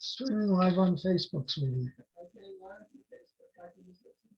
Streaming live on Facebook, sweetie. Okay, why don't you Facebook? I can just listen.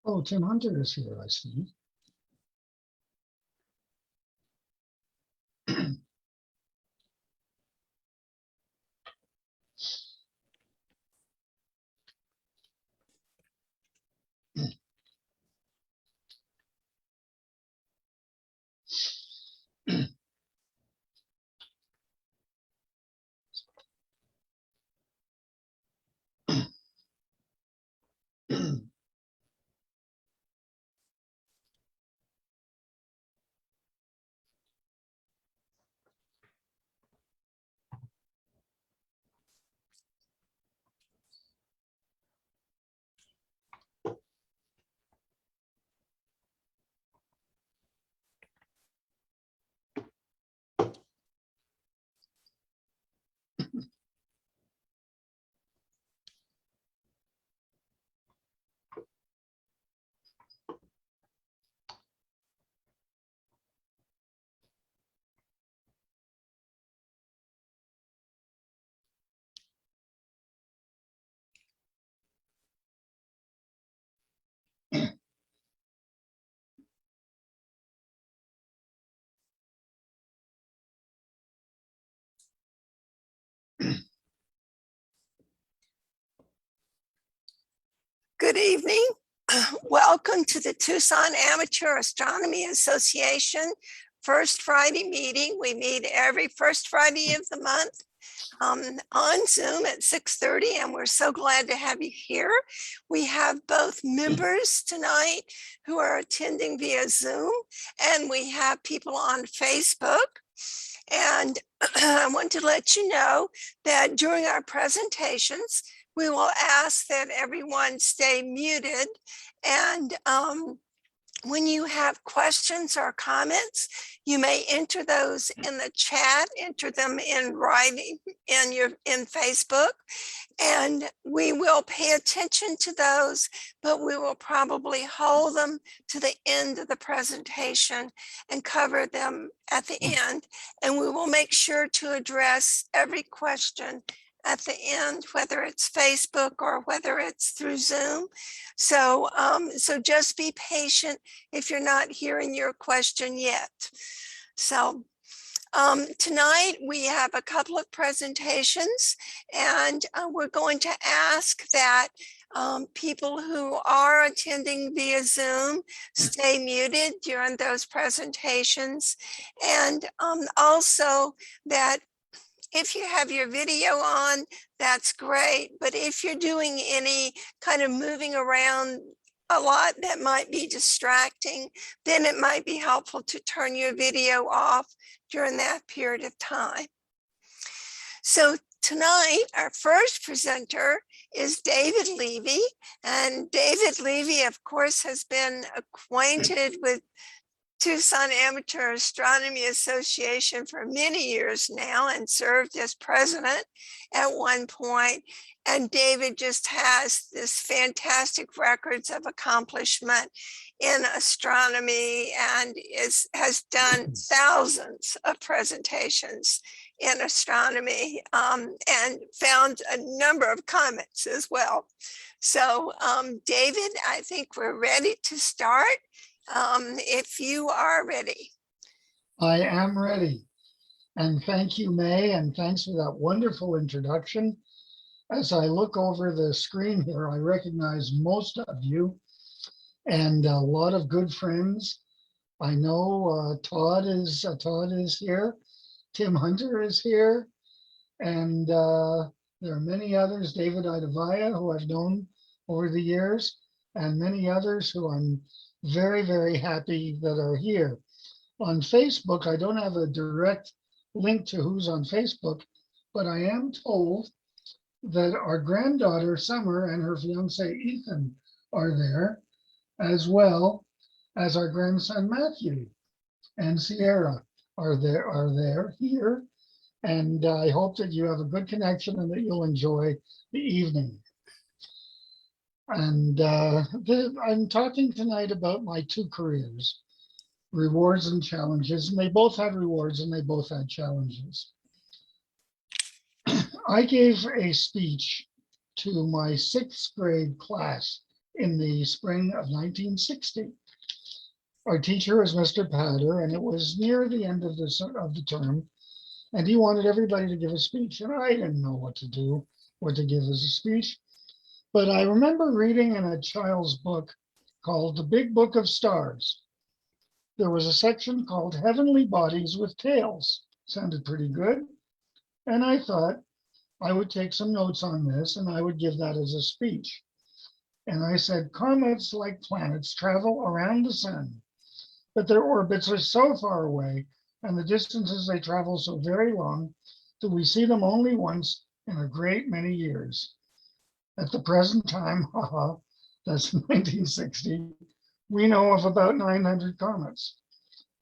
Oh, Tim Hunter is here, I see. Good evening. Welcome to the Tucson Amateur Astronomy Association First Friday meeting. We meet every first Friday of the month on Zoom at 6:30, and we're so glad to have you here. We have both members tonight who are attending via Zoom, and we have people on Facebook. And I want to let you know that during our presentations, we will ask that everyone stay muted. And when you have questions or comments, you may enter those in the chat, enter them in writing in Facebook, and we will pay attention to those, but we will probably hold them to the end of the presentation and cover them at the end. And we will make sure to address every question at the end, whether it's Facebook or whether it's through Zoom. So, so just be patient if you're not hearing your question yet. So tonight we have a couple of presentations, and we're going to ask that people who are attending via Zoom stay muted during those presentations, and also that if you have your video on, that's great. But if you're doing any kind of moving around a lot that might be distracting, then it might be helpful to turn your video off during that period of time. So tonight, our first presenter is David Levy. And David Levy, of course, has been acquainted with Tucson Amateur Astronomy Association for many years now and served as president at one point. And David just has this fantastic records of accomplishment in astronomy and has done thousands of presentations in astronomy and found a number of comets as well. So David, I think we're ready to start. If you are ready. I am ready. And thank you, May, and thanks for that wonderful introduction. As I look over the screen here, I recognize most of you and a lot of good friends. I know Todd is here. Tim Hunter is here. And there are many others, David Idavaya, who I've known over the years, and many others who I'm very, very happy that are here. On Facebook, I don't have a direct link to who's on Facebook, but I am told that our granddaughter Summer and her fiance Ethan are there, as well as our grandson Matthew and Sierra are there here. And I hope that you have a good connection and that you'll enjoy the evening. And I'm talking tonight about my two careers, rewards and challenges, and they both had rewards and they both had challenges. I gave a speech to my 6th grade class in the spring of 1960. Our teacher was Mr. Powder, and it was near the end of the term, and he wanted everybody to give a speech, and I didn't know what to do, what to give as a speech. But I remember reading in a child's book called The Big Book of Stars. There was a section called Heavenly Bodies with Tails. Sounded pretty good. And I thought I would take some notes on this and I would give that as a speech. And I said, comets, like planets, travel around the sun, but their orbits are so far away and the distances they travel so very long that we see them only once in a great many years. At the present time, that's 1960, we know of about 900 comets,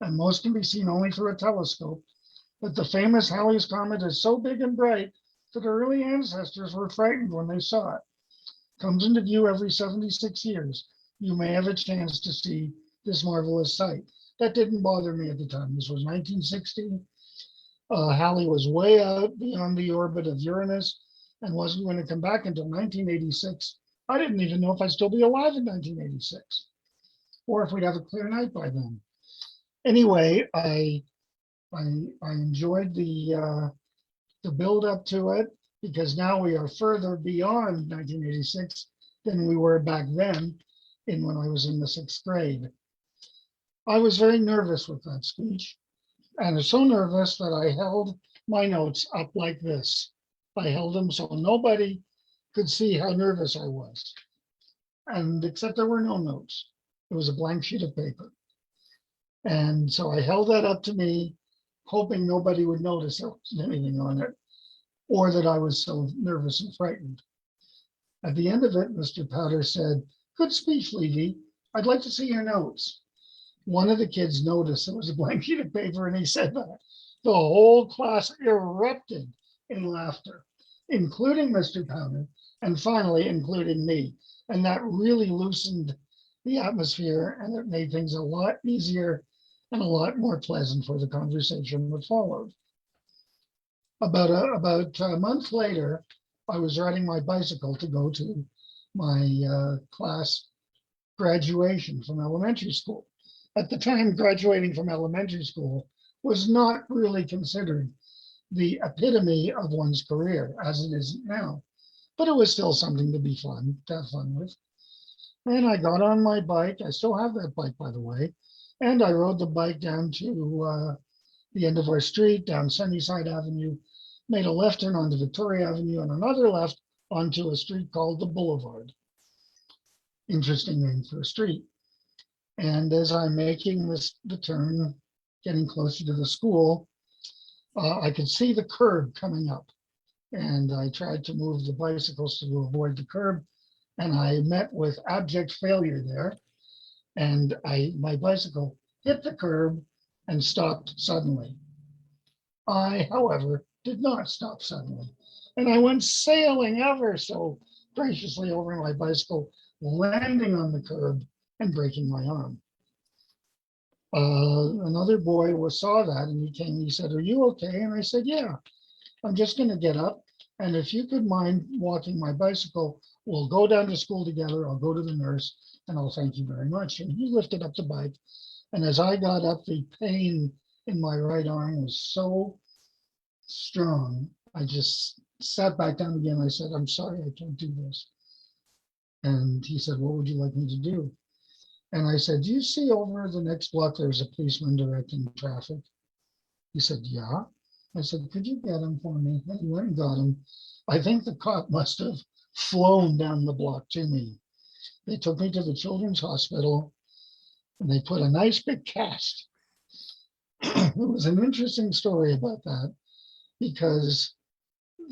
and most can be seen only through a telescope. But the famous Halley's Comet is so big and bright that our early ancestors were frightened when they saw it. Comes into view every 76 years. You may have a chance to see this marvelous sight. That didn't bother me at the time. This was 1960. Halley was way out beyond the orbit of Uranus and wasn't going to come back until 1986. I didn't even know if I'd still be alive in 1986 or if we'd have a clear night by then. Anyway, I enjoyed the build up to it because now we are further beyond 1986 than we were back then when I was in the 6th grade. I was very nervous with that speech, and so nervous that I held my notes up like this. I held them so nobody could see how nervous I was. And except there were no notes. It was a blank sheet of paper. And so I held that up to me, hoping nobody would notice there was anything on it, or that I was so nervous and frightened. At the end of it, Mr. Powder said, "Good speech, Levy. I'd like to see your notes." One of the kids noticed it was a blank sheet of paper, and he said that. The whole class erupted in laughter, including Mr. Powder, and finally including me. And that really loosened the atmosphere, and it made things a lot easier and a lot more pleasant for the conversation that followed. About a month later, I was riding my bicycle to go to my class graduation from elementary school. At the time, graduating from elementary school was not really considered the epitome of one's career, as it is now. But it was still something to have fun with. And I got on my bike. I still have that bike, by the way. And I rode the bike down to the end of our street, down Sunnyside Avenue, made a left turn onto Victoria Avenue and another left onto a street called the Boulevard. Interesting name for a street. And as I'm making the turn, getting closer to the school, I could see the curb coming up. And I tried to move the bicycles to avoid the curb. And I met with abject failure there. And my bicycle hit the curb and stopped suddenly. I, however, did not stop suddenly. And I went sailing ever so graciously over my bicycle, landing on the curb and breaking my arm. Another boy saw that and he came, he said, "Are you okay?" And I said, "Yeah, I'm just going to get up. And if you could mind walking my bicycle, we'll go down to school together. I'll go to the nurse and I'll thank you very much." And he lifted up the bike. And as I got up, the pain in my right arm was so strong. I just sat back down again. I said, "I'm sorry, I can't do this." And he said, "What would you like me to do?" And I said, "Do you see over the next block, there's a policeman directing traffic?" He said, "Yeah." I said, "Could you get him for me?" And he went and got him. I think the cop must have flown down the block to me. They took me to the children's hospital and they put a nice big cast. It was an interesting story about that because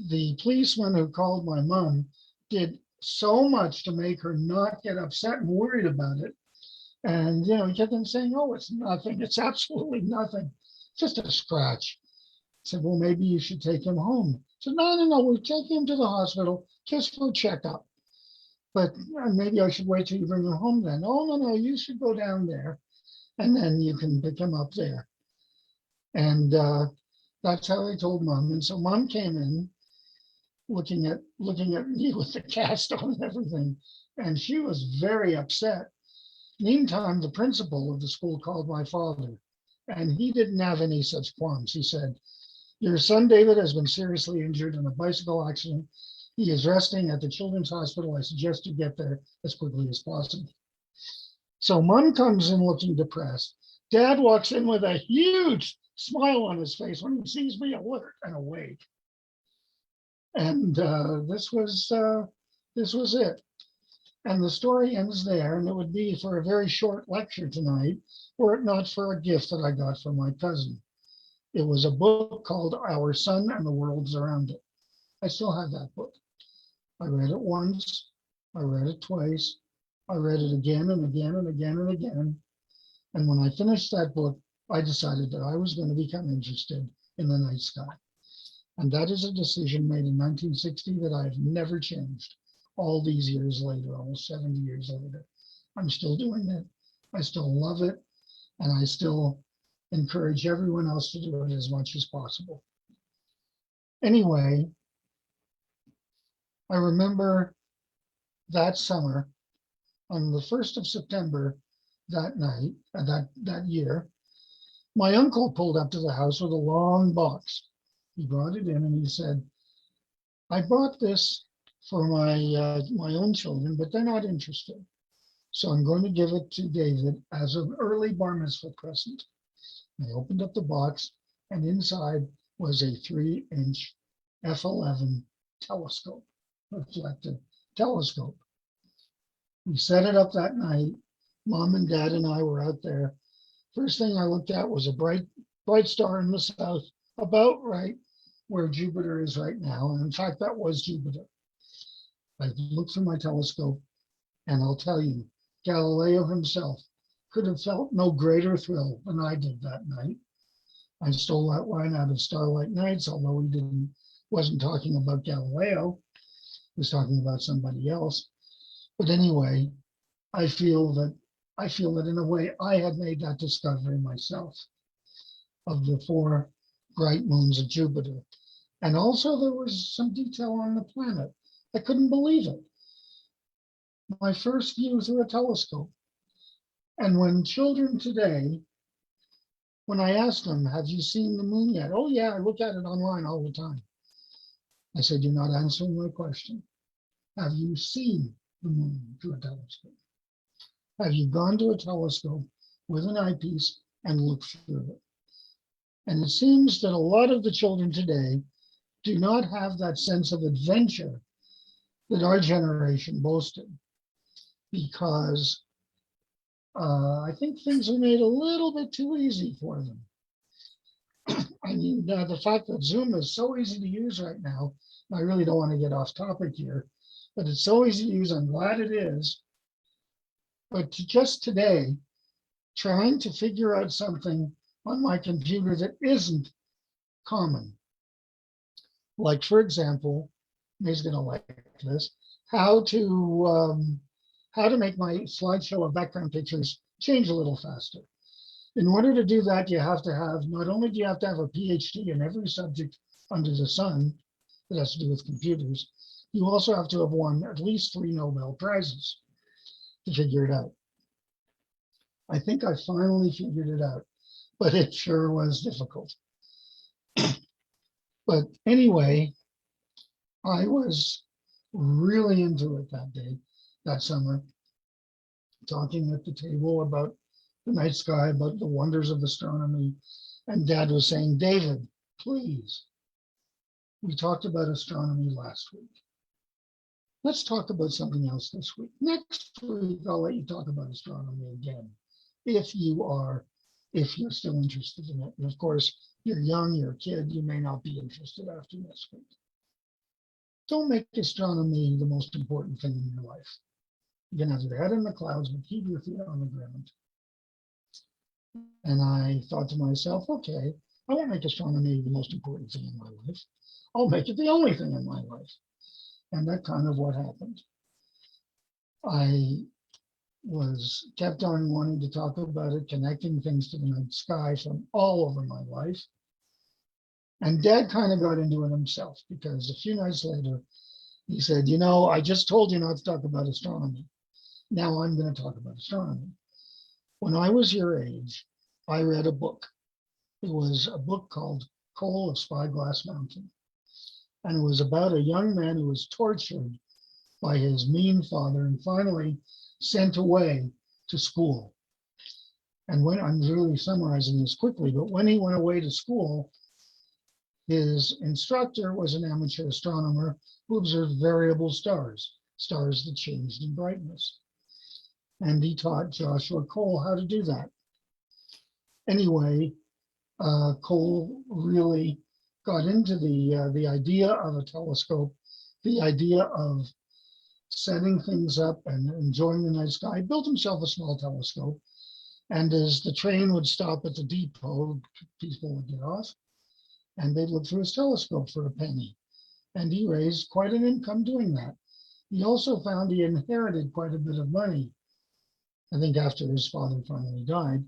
the policeman who called my mom did so much to make her not get upset and worried about it. And, he kept on saying, "Oh, it's nothing. It's absolutely nothing. Just a scratch." I said, "Well, maybe you should take him home." I said, No, we're taking him to the hospital just for a checkup. But maybe I should wait till you bring him home then. "Oh, no, you should go down there and then you can pick him up there." And that's how I told Mom. And so Mom came in looking at me with the cast on and everything. And she was very upset. Meantime, the principal of the school called my father, and he didn't have any such qualms. He said, "Your son David has been seriously injured in a bicycle accident. He is resting at the children's hospital. I suggest you get there as quickly as possible." So Mom comes in looking depressed. Dad walks in with a huge smile on his face when he sees me alert and awake. And this was it. And the story ends there, and it would be for a very short lecture tonight, were it not for a gift that I got from my cousin. It was a book called Our Sun and the Worlds Around It. I still have that book. I read it once, I read it twice, I read it again and again and again and again. And when I finished that book, I decided that I was going to become interested in the night sky. And that is a decision made in 1960 that I have never changed. All these years later, almost 70 years later, I'm still doing it. I still love it. And I still encourage everyone else to do it as much as possible. Anyway, I remember that summer on the 1st of September that night, that year, my uncle pulled up to the house with a long box. He brought it in and he said, "I bought this for my own children, but they're not interested. So I'm going to give it to David as an early bar mitzvah present." I opened up the box and inside was a 3-inch f11 telescope, reflective telescope. We set it up that night. Mom and Dad and I were out there. First thing I looked at was a bright star in the south, about right where Jupiter is right now. And in fact, that was Jupiter. I looked through my telescope, and I'll tell you, Galileo himself could have felt no greater thrill than I did that night. I stole that line out of Starlight Nights, although he wasn't talking about Galileo. He was talking about somebody else. But anyway, I feel that in a way I had made that discovery myself of the 4 bright moons of Jupiter. And also there was some detail on the planet. I couldn't believe it. My first view through a telescope. And when children today, when I ask them, "Have you seen the moon yet?" "Oh yeah, I look at it online all the time." I said, "You're not answering my question. Have you seen the moon through a telescope? Have you gone to a telescope with an eyepiece and looked through it?" And it seems that a lot of the children today do not have that sense of adventure that our generation boasted, because I think things are made a little bit too easy for them. I mean, the fact that Zoom is so easy to use right now, I really don't want to get off topic here, but it's so easy to use. I'm glad it is. But just today, trying to figure out something on my computer that isn't common. Like, for example, He's going to like this, how to make my slideshow of background pictures change a little faster. In order to do that, you have to have, not only do you have to have a PhD in every subject under the sun that has to do with computers, you also have to have won at least 3 Nobel Prizes to figure it out. I think I finally figured it out, but it sure was difficult. But anyway, I was really into it that day, that summer, talking at the table about the night sky, about the wonders of astronomy. And Dad was saying, David, please, we talked about astronomy last week. Let's talk about something else this week. Next week, I'll let you talk about astronomy again, if you're still interested in it. And of course, you're young, you're a kid, you may not be interested after this week. Don't make astronomy the most important thing in your life. You can have your head in the clouds, but keep your feet on the ground. And I thought to myself, okay, I won't make astronomy the most important thing in my life. I'll make it the only thing in my life. And that kind of what happened. I kept on wanting to talk about it, connecting things to the night sky from all over my life. And Dad kind of got into it himself, because a few nights later, he said, you know, I just told you not to talk about astronomy. Now I'm going to talk about astronomy. When I was your age, I read a book. It was a book called Coal of Spyglass Mountain. And it was about a young man who was tortured by his mean father and finally sent away to school. And when, I'm really summarizing this quickly, but when he went away to school, his instructor was an amateur astronomer who observed variable stars, stars that changed in brightness. And he taught Joshua Cole how to do that. Anyway, Cole really got into the idea of a telescope, the idea of setting things up and enjoying the night sky. He built himself a small telescope. And as the train would stop at the depot, people would get off and they'd look through his telescope for a penny. And he raised quite an income doing that. He also found he inherited quite a bit of money, I think after his father finally died.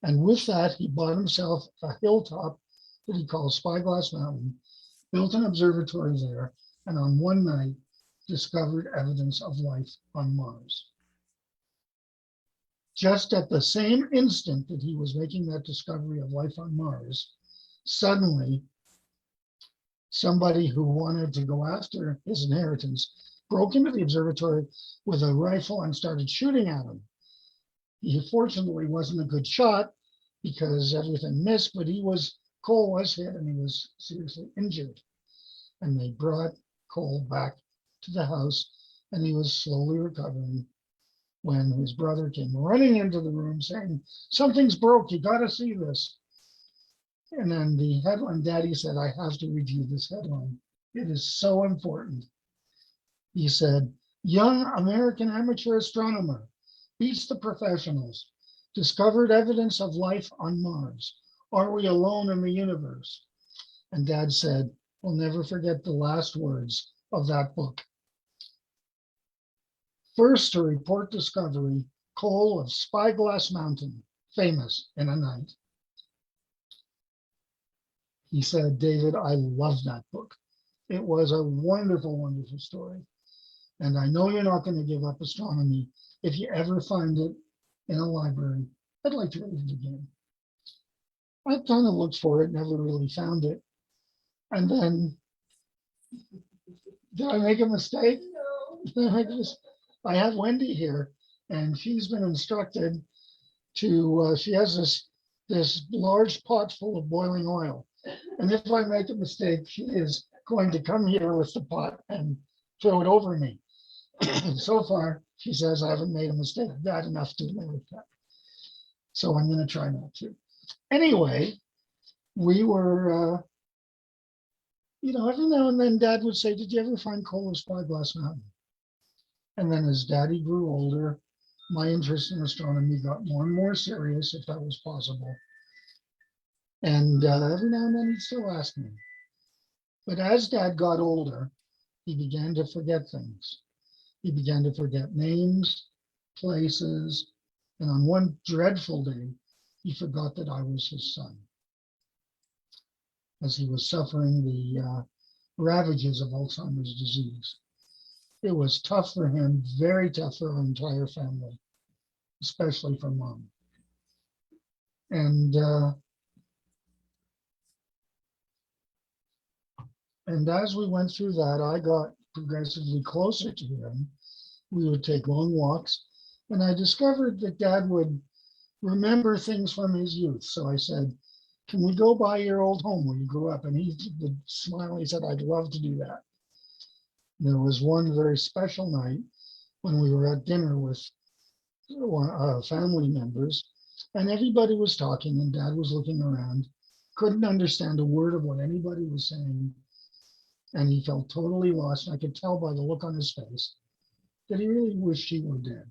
And with that, he bought himself a hilltop that he called Spyglass Mountain, built an observatory there, and on one night discovered evidence of life on Mars. Just at the same instant that he was making that discovery of life on Mars, suddenly somebody who wanted to go after his inheritance broke into the observatory with a rifle and started shooting at him. He fortunately wasn't a good shot because everything missed, but Cole was hit and he was seriously injured. And they brought Cole back to the house and he was slowly recovering when his brother came running into the room saying, something's broke, you gotta see this. And then the headline, Daddy said, I have to review this headline. It is so important. He said, young American amateur astronomer beats the professionals, discovered evidence of life on Mars. Are we alone in the universe? And Dad said, we'll never forget the last words of that book. First to report discovery, Coal of Spyglass Mountain, famous in a night. He said, David, I love that book. It was a wonderful, wonderful story. And I know you're not going to give up astronomy. If you ever find it in a library, I'd like to read it again. I kind of looked for it, never really found it. And then, did I make a mistake? No. I have Wendy here, and she's been instructed to, she has this large pot full of boiling oil. And if I make a mistake, she is going to come here with the pot and throw it over me. And so far, she says I haven't made a mistake bad enough to limit that. So I'm going to try not to. Anyway, we were, every now and then Dad would say, did you ever find Coal of Spyglass Mountain? And then as Daddy grew older, my interest in astronomy got more and more serious, if that was possible. And every now and then he'd still ask me. But as Dad got older, he began to forget things. He began to forget names, places, and on one dreadful day, he forgot that I was his son, as he was suffering the ravages of Alzheimer's disease. It was tough for him, very tough for our entire family, especially for Mom. And as we went through that, I got progressively closer to him. We would take long walks, and I discovered that Dad would remember things from his youth. So I said, "Can we go by your old home where you grew up?" And he would smile. He said, "I'd love to do that." There was one very special night when we were at dinner with family members, and everybody was talking, and Dad was looking around, couldn't understand a word of what anybody was saying, and he felt totally lost. I could tell by the look on his face that he really wished he were dead.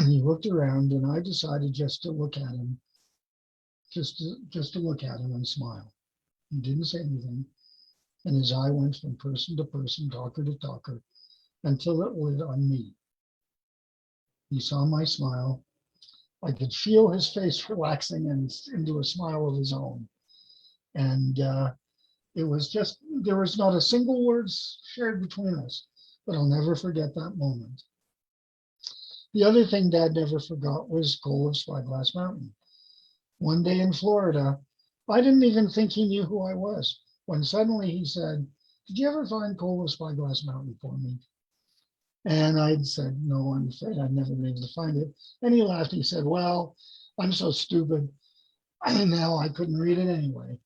He looked around, and I decided just to look at him, just to look at him and smile. He didn't say anything, and his eye went from person to person, talker to talker, until it lit on me. He saw my smile. I could feel his face relaxing into a smile of his own. And it was just, there was not a single word shared between us, but I'll never forget that moment. The other thing Dad never forgot was Cole of Spyglass Mountain. One day in Florida, I didn't even think he knew who I was, when suddenly he said, "Did you ever find Cole of Spyglass Mountain for me?" And I'd said, "No, I'm afraid I'd never been able to find it." And he laughed. He said, "Well, I'm so stupid. Now I couldn't read it anyway."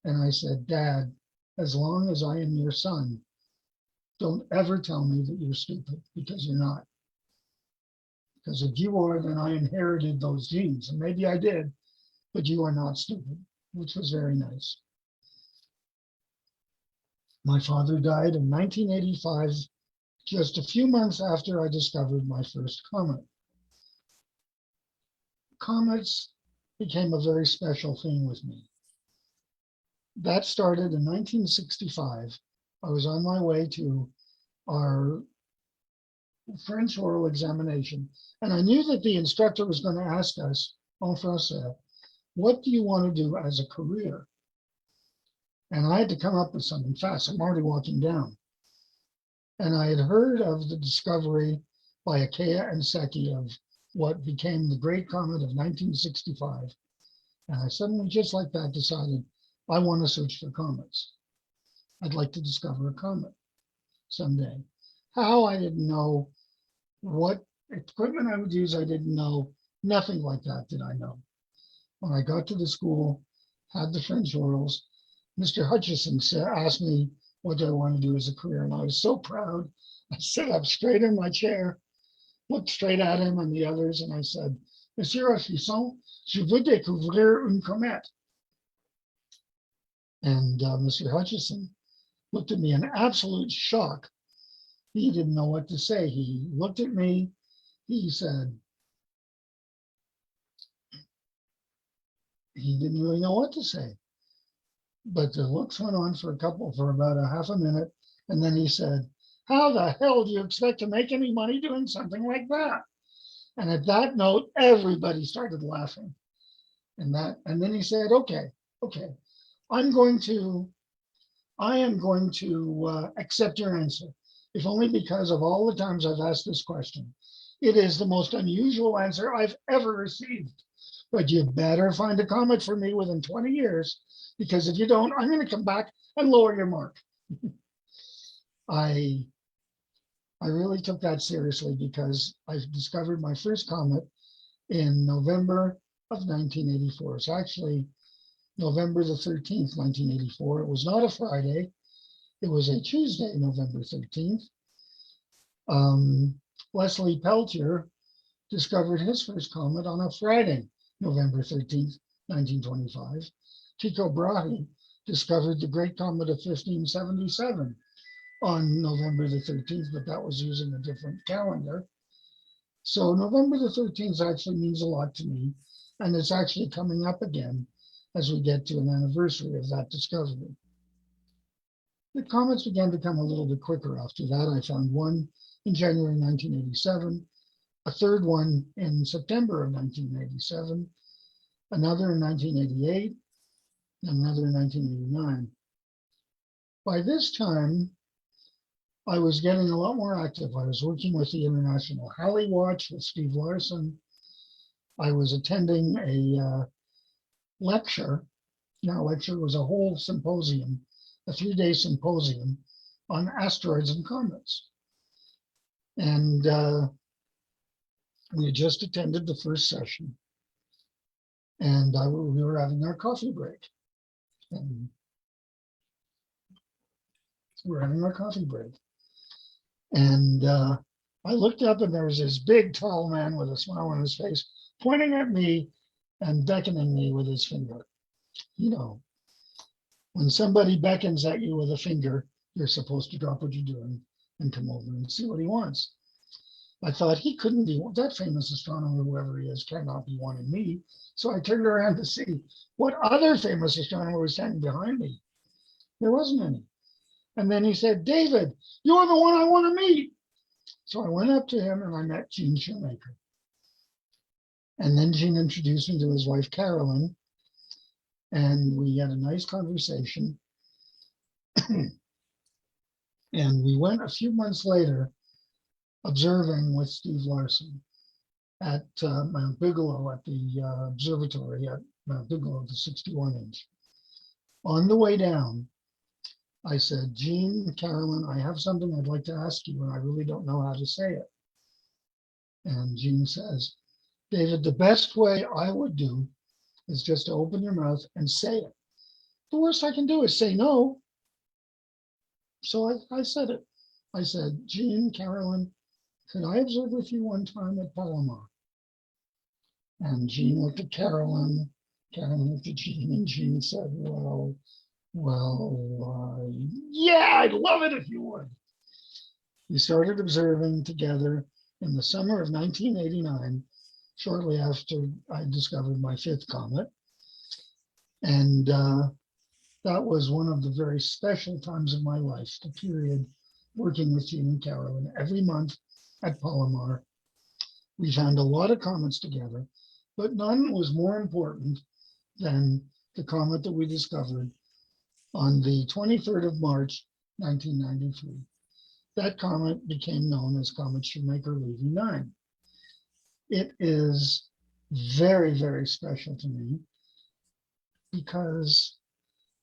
And I said, "Dad, as long as I am your son, don't ever tell me that you're stupid, because you're not. Because if you are, then I inherited those genes. And maybe I did, but you are not stupid," which was very nice. My father died in 1985, just a few months after I discovered my first comet. Comets became a very special thing with me. That started in 1965. I was on my way to our French oral examination, and I knew that the instructor was going to ask us, en français, "What do you want to do as a career?" And I had to come up with something fast. I'm already walking down. And I had heard of the discovery by Akea and Seki of what became the Great Comet of 1965. And I suddenly, just like that, decided I want to search for comets. I'd like to discover a comet someday. How, I didn't know. What equipment I would use, I didn't know. Nothing like that did I know. When I got to the school, had the French orals, Mr. Hutchison asked me what do I want to do as a career, and I was so proud. I sat up straight in my chair, looked straight at him and the others, and I said, "Monsieur Hutchison, je veux découvrir une comète." And Mr. Hutchison looked at me in absolute shock. He didn't know what to say. He looked at me. He said, he didn't really know what to say. But the looks went on for about a half a minute. And then he said, "How the hell do you expect to make any money doing something like that?" And at that note, everybody started laughing. And then he said, okay, I am going to accept your answer, if only because of all the times I've asked this question. It is the most unusual answer I've ever received. But you better find a comet for me within 20 years, because if you don't, I'm going to come back and lower your mark. I really took that seriously, because I discovered my first comet in November of 1984. It's actually November the 13th, 1984. It was not a Friday. It was a Tuesday, November 13th. Leslie Peltier discovered his first comet on a Friday, November 13th, 1925. Tycho Brahe discovered the Great Comet of 1577 on November the 13th, but that was using a different calendar. So November the 13th actually means a lot to me, and it's actually coming up again as we get to an anniversary of that discovery. The comets began to come a little bit quicker after that. I found one in January 1987, a third one in September of 1987, another in 1988, and another in 1989. By this time, I was getting a lot more active. I was working with the International Halley Watch with Steve Larson. I was attending a lecture. Not a lecture, it was a whole symposium, a 3-day symposium on asteroids and comets. And we had just attended the first session. And we were having our coffee break. And we were having our coffee break. And I looked up and there was this big, tall man with a smile on his face, pointing at me and beckoning me with his finger. You know, when somebody beckons at you with a finger, you're supposed to drop what you're doing and come over and see what he wants. I thought he couldn't be that famous astronomer, whoever he is, cannot be wanting me. So I turned around to see what other famous astronomer was standing behind me. There wasn't any. And then he said, "David, you're the one I want to meet." So I went up to him and I met Gene Shoemaker. And then Gene introduced me to his wife, Carolyn. And we had a nice conversation. And we went a few months later observing with Steve Larson at Mount Bigelow at the Observatory at Mount Bigelow, the 61-inch. On the way down, I said, "Gene, Carolyn, I have something I'd like to ask you, and I really don't know how to say it." And Gene says, "David, the best way I would do is just to open your mouth and say it. The worst I can do is say no." So I said it. I said, "Gene, Carolyn, could I observe with you one time at Palomar?" And Gene looked at Carolyn, Carolyn looked at Gene, and Gene said, well, yeah, I'd love it if you would." We started observing together in the summer of 1989, shortly after I discovered my 5th comet. And that was one of the very special times of my life, the period working with Gene and Carolyn every month at Palomar. We found a lot of comets together, but none was more important than the comet that we discovered on the 23rd of March, 1993. That comet became known as Comet Shoemaker-Levy 9. It is very, very special to me because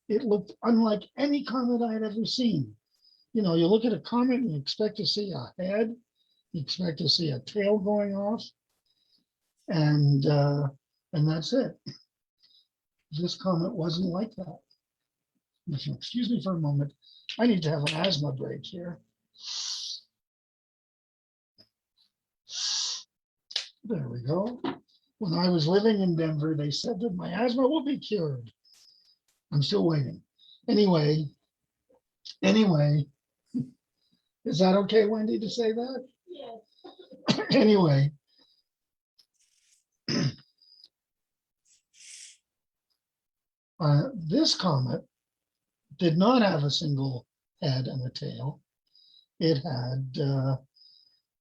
it looked unlike any comet I had ever seen. You know, you look at a comet and you expect to see a head, you expect to see a tail going off, and that's it. This comet wasn't like that. If you'll excuse me for a moment, I need to have an asthma break here. There we go. When I was living in Denver, they said that my asthma will be cured. I'm still waiting. Anyway, is that okay, Wendy, to say that? Yes. Anyway, this comet did not have a single head and a tail. It had,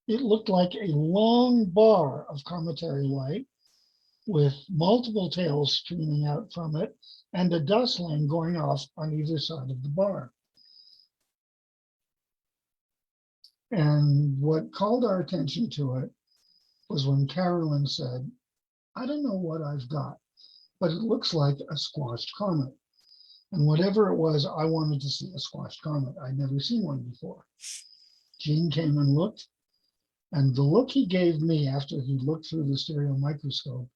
it looked like a long bar of cometary light with multiple tails streaming out from it and a dust lane going off on either side of the bar. And what called our attention to it was when Carolyn said, "I don't know what I've got, but it looks like a squashed comet." And whatever it was, I wanted to see a squashed comet. I'd never seen one before. Gene came and looked, and the look he gave me after he looked through the stereo microscope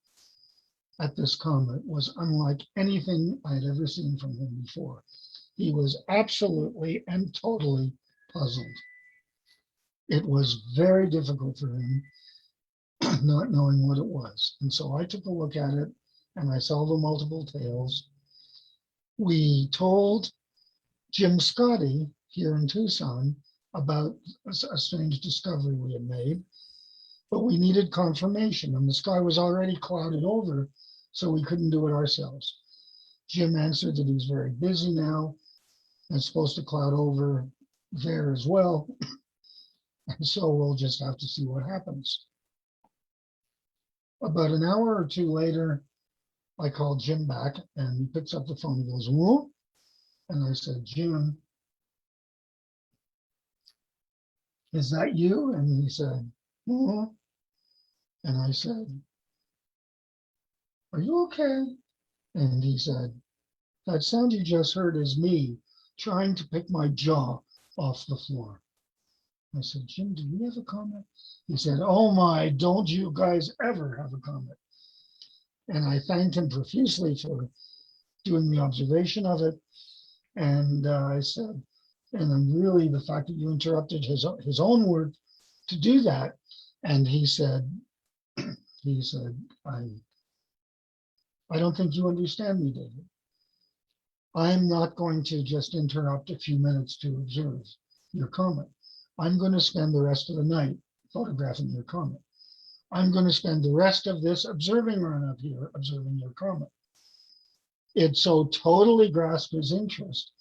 at this comet was unlike anything I had ever seen from him before. He was absolutely and totally puzzled. It was very difficult for him not knowing what it was. And so I took a look at it and I saw the multiple tails. We told Jim Scotty here in Tucson about a strange discovery we had made, but we needed confirmation and the sky was already clouded over, so we couldn't do it ourselves. Jim answered that he's very busy now It's supposed to cloud over there as well. And so we'll just have to see what happens. About an hour or two later, I called Jim back and he picks up the phone. He goes, "Whoa." And I said, "Jim, is that you?" And he said, "Whoa." And I said, "Are you okay?" And he said, "That sound you just heard is me trying to pick my jaw off the floor." I said, "Jim, do we have a comet?" He said, "Oh my, don't you guys ever have a comet." And I thanked him profusely for doing the observation of it. And I said, and then really the fact that you interrupted his own work to do that. And he said, I don't think you understand me, David. I'm not going to just interrupt a few minutes to observe your comet. I'm going to spend the rest of the night photographing your comet. I'm going to spend the rest of this observing run up here, observing your comet. It so totally grasped his interest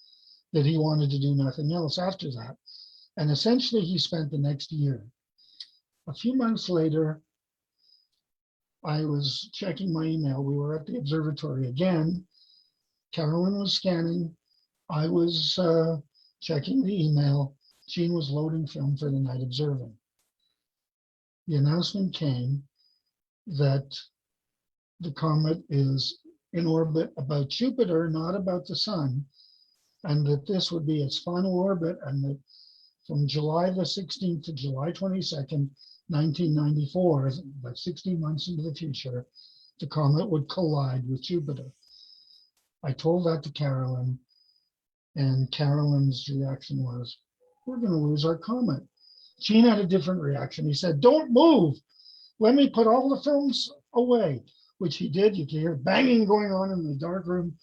that he wanted to do nothing else after that. And essentially he spent the next year. A few months later, I was checking my email. We were at the observatory again. Carolyn was scanning. I was checking the email. Jean was loading film for the night observing. The announcement came that the comet is in orbit about Jupiter, not about the sun, and that this would be its final orbit, and that from July the 16th to July 22nd, 1994, about 16 months into the future, the comet would collide with Jupiter. I told that to Carolyn, and Carolyn's reaction was, "We're going to lose our comet." Gene had a different reaction. He said, "Don't move. Let me put all the films away," which he did. You could hear banging going on in the dark room.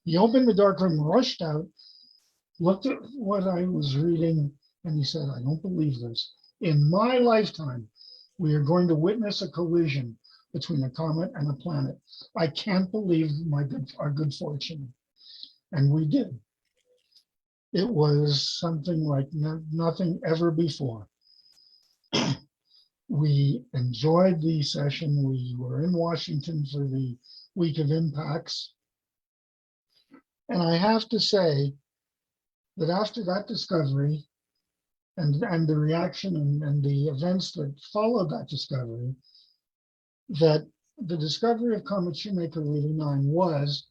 He opened the dark room, rushed out, looked at what I was reading, and he said, "I don't believe this. In my lifetime, we are going to witness a collision between a comet and a planet. I can't believe our good fortune." And we did. It was something like nothing ever before. We enjoyed the session. We were in Washington for the week of impacts. And I have to say that after that discovery and the reaction and the events that followed that discovery, that the discovery of Comet Shoemaker Levy 9 was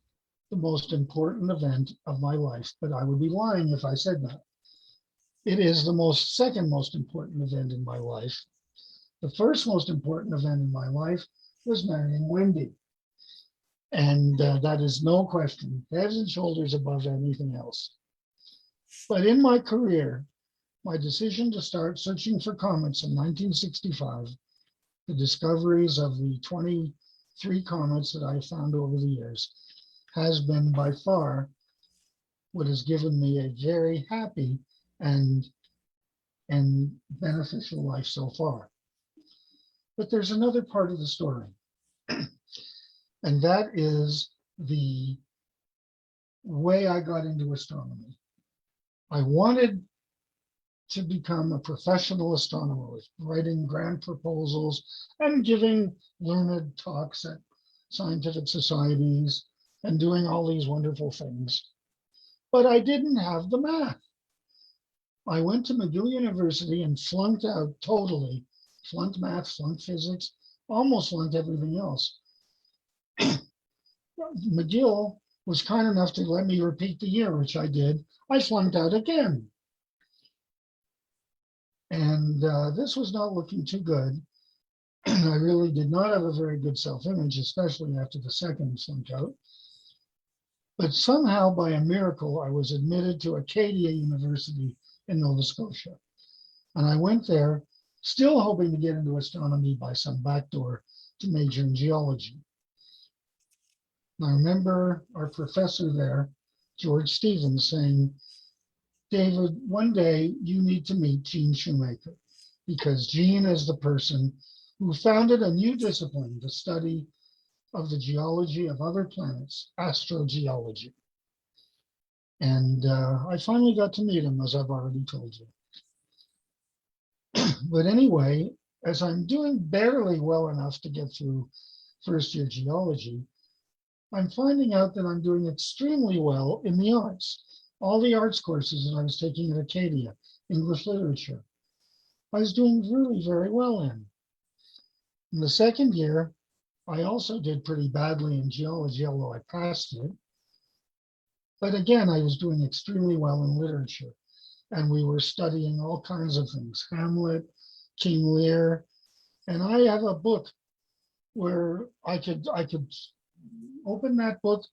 the most important event of my life, but I would be lying if I said that. It is the second most important event in my life. The first most important event in my life was marrying Wendy. And that is no question, heads and shoulders above anything else. But in my career, my decision to start searching for comets in 1965, the discoveries of the 23 comets that I found over the years, has been by far what has given me a very happy and beneficial life so far. But there's another part of the story, and that is the way I got into astronomy. I wanted to become a professional astronomer, writing grant proposals and giving learned talks at scientific societies and doing all these wonderful things. But I didn't have the math. I went to McGill University and flunked out totally, flunked math, flunked physics, almost flunked everything else. McGill was kind enough to let me repeat the year, which I did. I flunked out again. And this was not looking too good. I really did not have a very good self-image, especially after the second flunk out. But somehow, by a miracle, I was admitted to Acadia University in Nova Scotia. And I went there, still hoping to get into astronomy by some backdoor to major in geology. And I remember our professor there, George Stevens, saying, "David, one day you need to meet Gene Shoemaker, because Gene is the person who founded a new discipline, the study of the geology of other planets, astrogeology." And I finally got to meet him, as I've already told you. But anyway, as I'm doing barely well enough to get through first year geology, I'm finding out that I'm doing extremely well in the arts. All the arts courses that I was taking at Acadia, English literature, I was doing really very well in. In the second year, I also did pretty badly in geology, although I passed it. But again, I was doing extremely well in literature. And we were studying all kinds of things, Hamlet, King Lear. And I have a book where I could open that book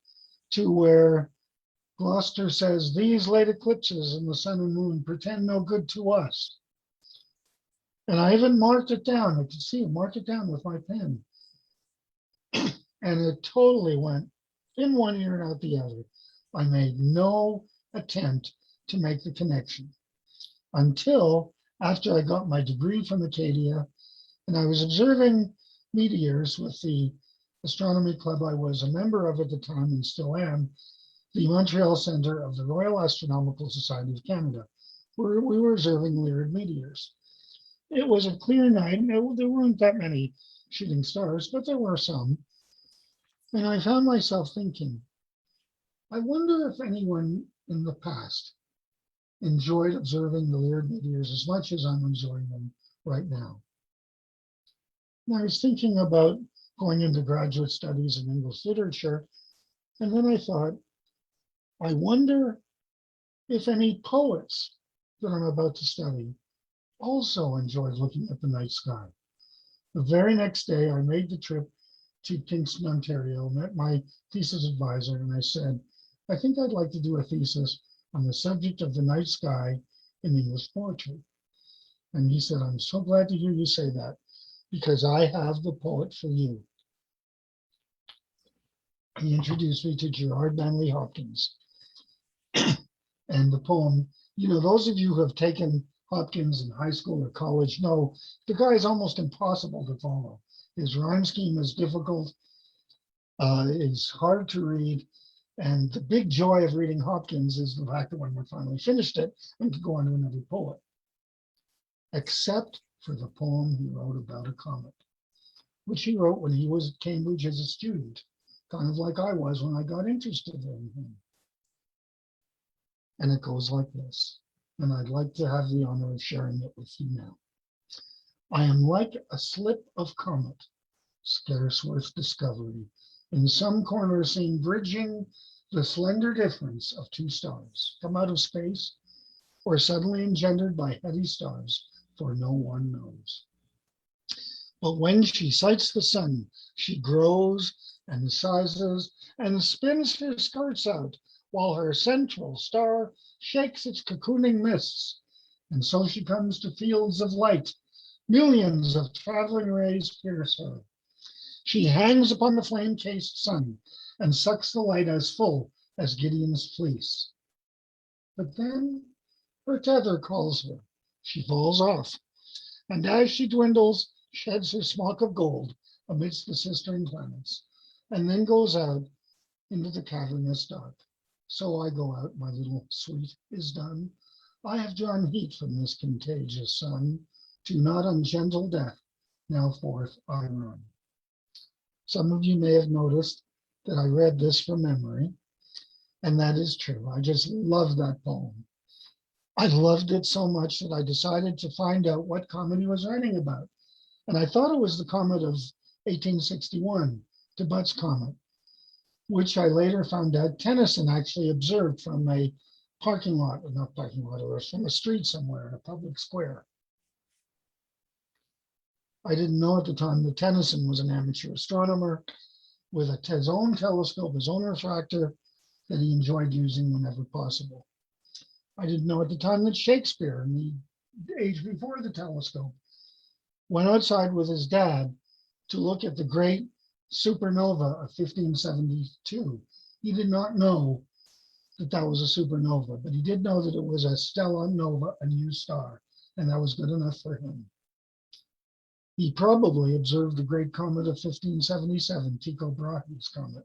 to where Gloucester says, "These late eclipses in the sun and moon pretend no good to us." And I even marked it down. I could see it, mark it down with my pen. And it totally went in one ear and out the other. I made no attempt to make the connection until after I got my degree from Acadia and I was observing meteors with the astronomy club I was a member of at the time and still am, the Montreal Center of the Royal Astronomical Society of Canada, where we were observing Lyrid meteors. It was a clear night. There weren't that many shooting stars, but there were some. And I found myself thinking, I wonder if anyone in the past enjoyed observing the Lyrid meteors as much as I'm enjoying them right now. And I was thinking about going into graduate studies in English literature, and then I thought, I wonder if any poets that I'm about to study also enjoyed looking at the night sky. The very next day, I made the trip to Kingston, Ontario, met my thesis advisor, and I said, I think I'd like to do a thesis on the subject of the night sky in English poetry. And he said, I'm so glad to hear you say that, because I have the poet for you. He introduced me to Gerard Manley Hopkins. And the poem, those of you who have taken Hopkins in high school or college know the guy is almost impossible to follow. His rhyme scheme is difficult, is hard to read. And the big joy of reading Hopkins is the fact that when we finally finished it, we could go on to another poet. Except for the poem he wrote about a comet, which he wrote when he was at Cambridge as a student, kind of like I was when I got interested in him. And it goes like this, and I'd like to have the honor of sharing it with you now. I am like a slip of comet, scarce worth discovery, in some corner seen bridging the slender difference of two stars, come out of space, or suddenly engendered by heavy stars, for no one knows. But when she sights the sun, she grows and sizes and spins her skirts out, while her central star shakes its cocooning mists. And so she comes to fields of light. Millions of traveling rays pierce her. She hangs upon the flame-cased sun and sucks the light as full as Gideon's fleece. But then her tether calls her. She falls off, and as she dwindles, sheds her smock of gold amidst the sistering planets, and then goes out into the cavernous dark. So I go out, my little suite is done. I have drawn heat from this contagious sun, to not ungentle death, now forth I run. Some of you may have noticed that I read this from memory, and that is true. I just love that poem. I loved it so much that I decided to find out what comet he was writing about. And I thought it was the comet of 1861, de Butte's comet, which I later found out Tennyson actually observed from a parking lot, or not parking lot, or from a street somewhere in a public square. I didn't know at the time that Tennyson was an amateur astronomer with his own telescope, his own refractor that he enjoyed using whenever possible. I didn't know at the time that Shakespeare, in the age before the telescope, went outside with his dad to look at the great supernova of 1572. He did not know that that was a supernova, but he did know that it was a stellar nova, a new star, and that was good enough for him. He probably observed the great comet of 1577, Tycho Brahe's comet.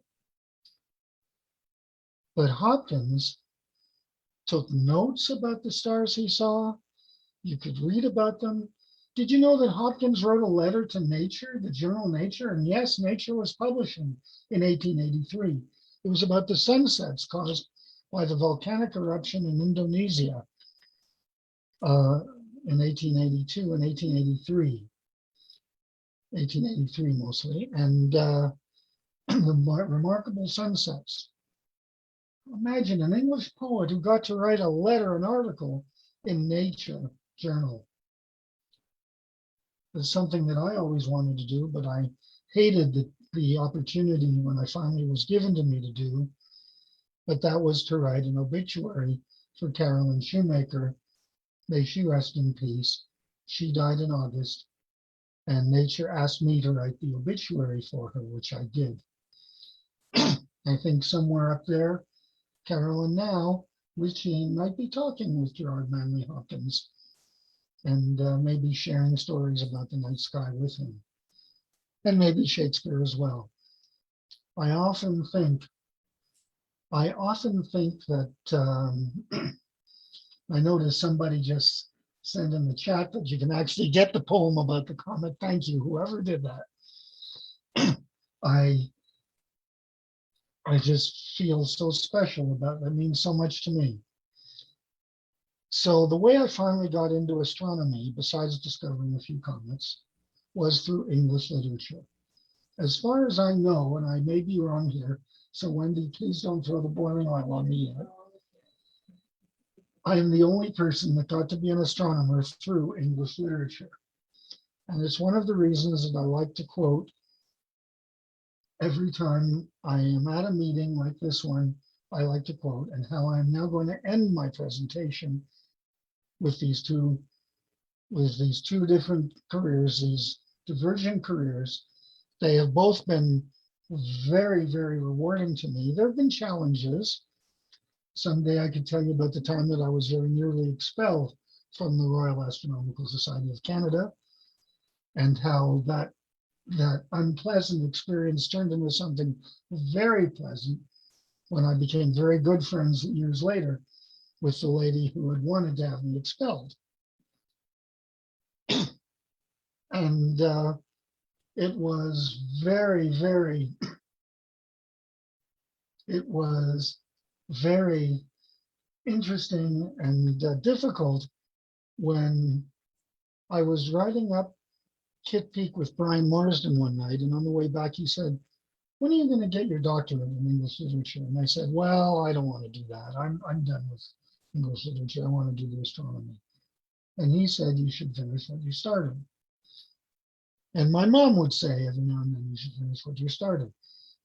But Hopkins took notes about the stars he saw. You could read about them. Did you know that Hopkins wrote a letter to Nature, the journal Nature? And yes, Nature was publishing in 1883. It was about the sunsets caused by the volcanic eruption in Indonesia in 1882 and 1883. 1883 mostly, and remarkable sunsets. Imagine an English poet who got to write a letter, an article in Nature journal. It's something that I always wanted to do, but I hated the opportunity when I finally was given to me to do. But that was to write an obituary for Carolyn Shoemaker. May she rest in peace. She died in August, and Nature asked me to write the obituary for her, which I did. I think somewhere up there, Carolyn now, she might be talking with Gerard Manley Hopkins and maybe sharing stories about the night sky with him, and maybe Shakespeare as well. I often think that I noticed somebody just sent in the chat that you can actually get the poem about the comet. Thank you, whoever did that. I just feel so special about that. It means so much to me. So the way I finally got into astronomy, besides discovering a few comets, was through English literature. As far as I know, and I may be wrong here, so Wendy, please don't throw the boiling oil on me yet. I am the only person that got to be an astronomer through English literature. And it's one of the reasons that I like to quote every time I am at a meeting like this one. I like to quote, and how I'm now going to end my presentation with these two different careers, these divergent careers. They have both been very, very rewarding to me. There have been challenges. Someday I could tell you about the time that I was very nearly expelled from the Royal Astronomical Society of Canada, and how that unpleasant experience turned into something very pleasant when I became very good friends years later with the lady who had wanted to have me expelled. And it was very, very, it was very interesting and difficult when I was riding up Kit Peak with Brian Marsden one night, and on the way back he said, "When are you going to get your doctorate in English literature?" And I said, "Well, I don't want to do that. I'm done with English literature. I want to do the astronomy." And he said, "You should finish what you started." And my mom would say every now and then, "You should finish what you started."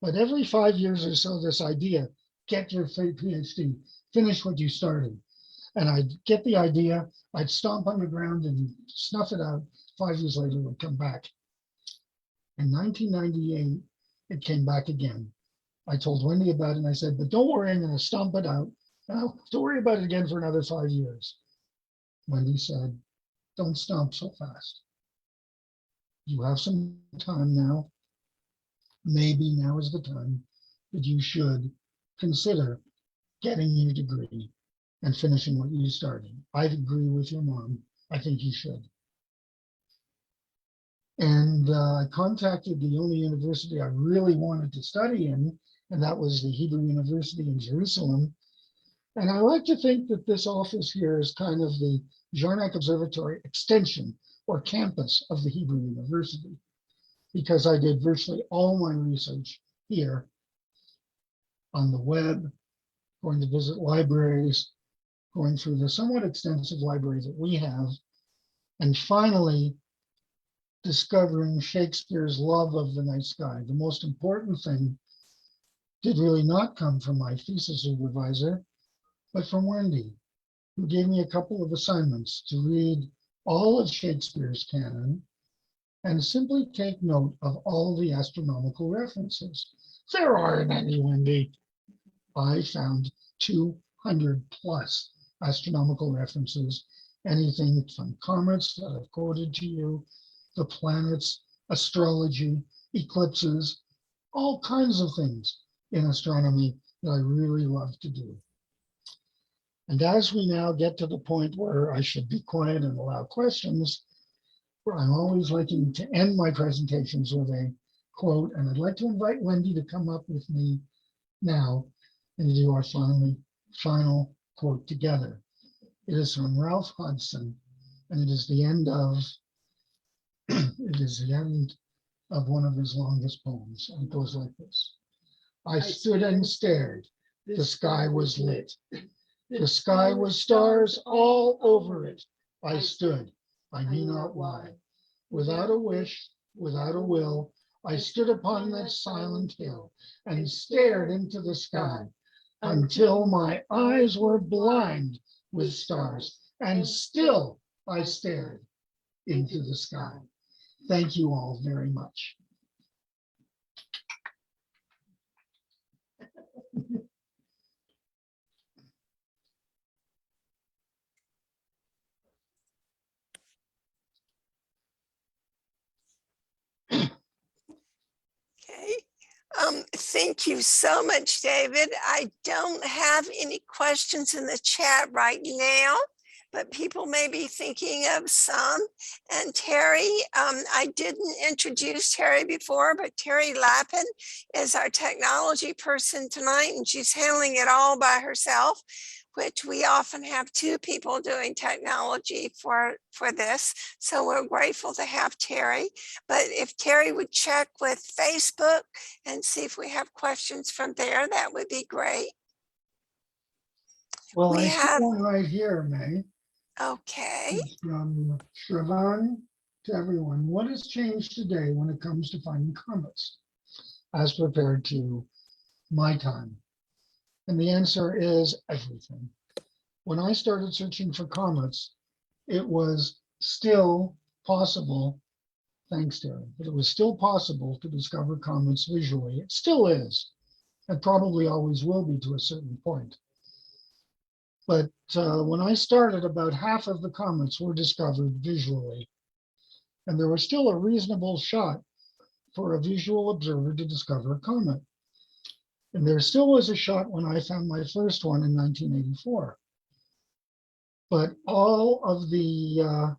But every 5 years or so, this idea, get your PhD, finish what you started. And I'd get the idea, I'd stomp on the ground and snuff it out. 5 years later, it would come back. In 1998, it came back again. I told Wendy about it, and I said, "But don't worry, I'm going to stomp it out. Don't worry about it again for another 5 years." Wendy said, "Don't stomp so fast. You have some time now. Maybe now is the time that you should consider getting your degree and finishing what you started. I agree with your mom. I think you should." And I contacted the only university I really wanted to study in, and that was the Hebrew University in Jerusalem. And I like to think that this office here is kind of the Jarnak Observatory extension or campus of the Hebrew University, because I did virtually all my research here on the web, going to visit libraries, going through the somewhat extensive library that we have, and finally discovering Shakespeare's love of the night sky. The most important thing did really not come from my thesis supervisor, but from Wendy, who gave me a couple of assignments to read all of Shakespeare's canon and simply take note of all the astronomical references. There aren't any, Wendy. I found 200 plus astronomical references, anything from comets that I've quoted to you, the planets, astrology, eclipses, all kinds of things in astronomy that I really love to do. And as we now get to the point where I should be quiet and allow questions, where I'm always liking to end my presentations with a quote, and I'd like to invite Wendy to come up with me now and to do our final quote together. It is from Ralph Hudson, and it is the end of one of his longest poems, and it goes like this. I stood and stared. The sky was lit. The sky was stars all over it. I stood, I knew not why. Without a wish, without a will, I stood upon that silent hill and stared into the sky until my eyes were blind with stars, and still I stared into the sky. Thank you all very much. Okay. Thank you so much, David. I don't have any questions in the chat right now, but people may be thinking of some. And Terry, I didn't introduce Terry before, but Terry Lappin is our technology person tonight, and she's handling it all by herself, which we often have two people doing technology for this. So we're grateful to have Terry. But if Terry would check with Facebook and see if we have questions from there, that would be great. Well, We I have- see one right here, May. Okay. It's from Shravan to everyone. What has changed today when it comes to finding comets as compared to my time? And the answer is everything. When I started searching for comets, it was still possible, thanks Terry, but it was still possible to discover comets visually. It still is, and probably always will be to a certain point. But when I started, about half of the comets were discovered visually. And there was still a reasonable shot for a visual observer to discover a comet. And there still was a shot when I found my first one in 1984. But all of the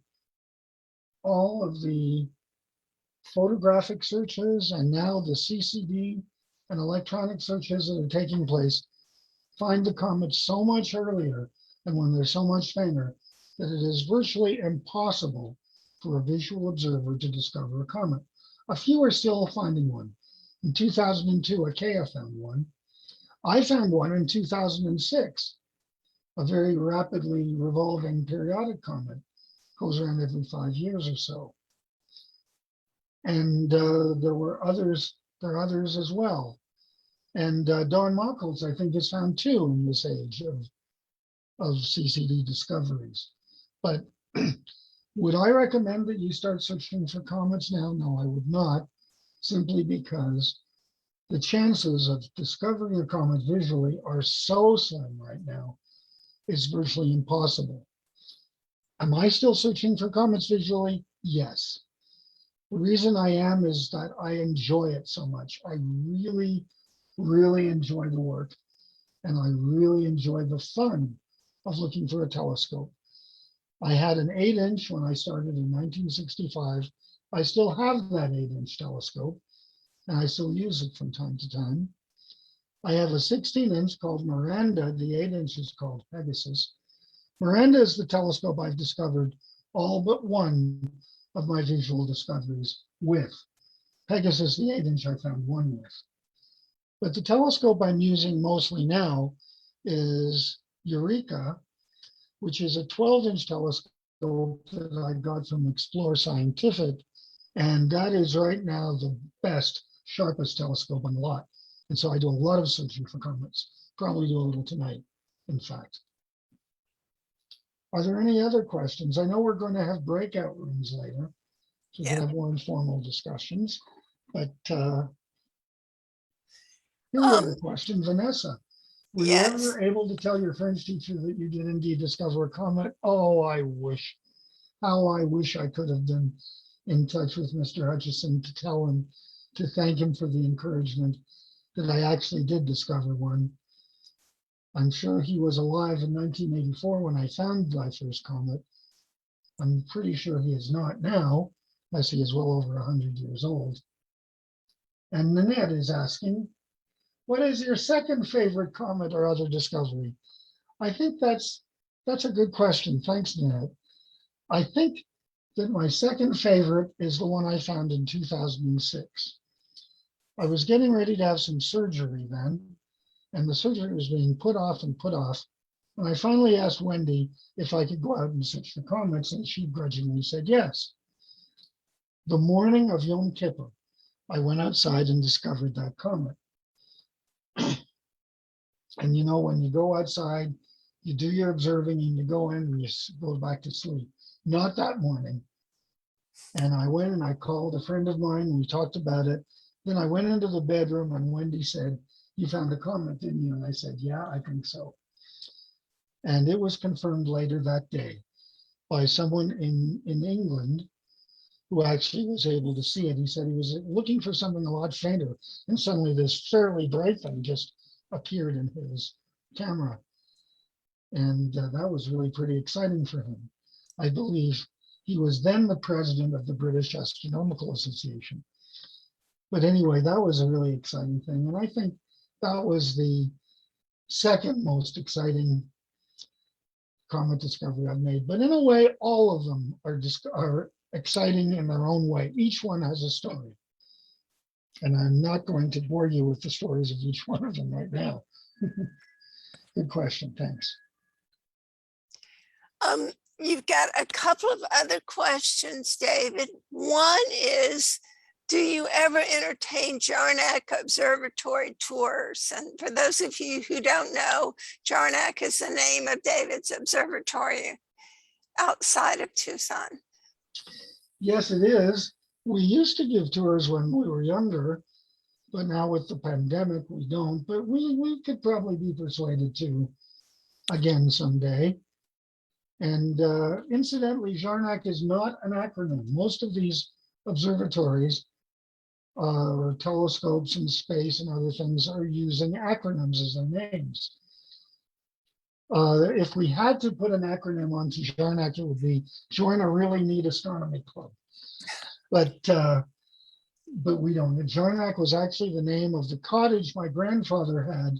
photographic searches and now the CCD and electronic searches that are taking place find the comets so much earlier and when they're so much fainter that it is virtually impossible for a visual observer to discover a comet. A few are still finding one. In 2002, IKEA found one. I found one in 2006, a very rapidly revolving periodic comet, goes around every 5 years or so. And there are others as well. And Don Mockles, I think, has found two in this age of CCD discoveries. But would I recommend that you start searching for comets now? No, I would not, simply because the chances of discovering a comet visually are so slim right now, it's virtually impossible. Am I still searching for comets visually? Yes. The reason I am is that I enjoy it so much. I really enjoy the work, and I really enjoy the fun of looking for a telescope. I had an 8-inch when I started in 1965. I still have that 8-inch telescope, and I still use it from time to time. I have a 16-inch called Miranda. The 8-inch is called Pegasus. Miranda is the telescope I've discovered all but one of my visual discoveries with. Pegasus, the 8-inch, I found one with. But the telescope I'm using mostly now is Eureka, which is a 12-inch telescope that I got from Explore Scientific. And that is right now the best, sharpest telescope on the lot. And so I do a lot of searching for comets, probably do a little tonight, in fact. Are there any other questions? I know we're going to have breakout rooms later, so we can have more informal discussions, but here we have a question. Vanessa, were you ever able to tell your French teacher that you did indeed discover a comet? Oh, I wish. How I wish I could have been in touch with Mr. Hutchison to tell him, to thank him for the encouragement that I actually did discover one. I'm sure he was alive in 1984 when I found my first comet. I'm pretty sure he is not now, as he is well over 100 years old. And Nanette is asking, what is your second favorite comet or other discovery? I think that's a good question. Thanks, Nanette. I think that my second favorite is the one I found in 2006. I was getting ready to have some surgery then, and the surgery was being put off and put off. And I finally asked Wendy if I could go out and search for comets, and she grudgingly said yes. The morning of Yom Kippur, I went outside and discovered that comet. And you know, when you go outside, you do your observing and you go in and you go back to sleep. Not that morning. And I went and I called a friend of mine and we talked about it. Then I went into the bedroom and Wendy said, you found a comet, didn't you? And I said, yeah, I think so. And it was confirmed later that day by someone in England who actually was able to see it. He said he was looking for something a lot fainter, and suddenly this fairly bright thing just appeared in his camera. And that was really pretty exciting for him. I believe he was then the president of the British Astronomical Association. But anyway, that was a really exciting thing. And I think that was the second most exciting comet discovery I've made. But in a way, all of them are exciting in their own way. Each one has a story. And I'm not going to bore you with the stories of each one of them right now. Good question, thanks. You've got a couple of other questions, David. One is, do you ever entertain Jarnak Observatory tours? And for those of you who don't know, Jarnak is the name of David's observatory outside of Tucson. Yes, it is. We used to give tours when we were younger, but now with the pandemic, we don't. But we could probably be persuaded to again someday. And incidentally, Jarnak is not an acronym. Most of these observatories or telescopes in space and other things are using acronyms as their names. If we had to put an acronym onto Jarnak, it would be join a really neat astronomy club. But we don't. Jarnak was actually the name of the cottage my grandfather had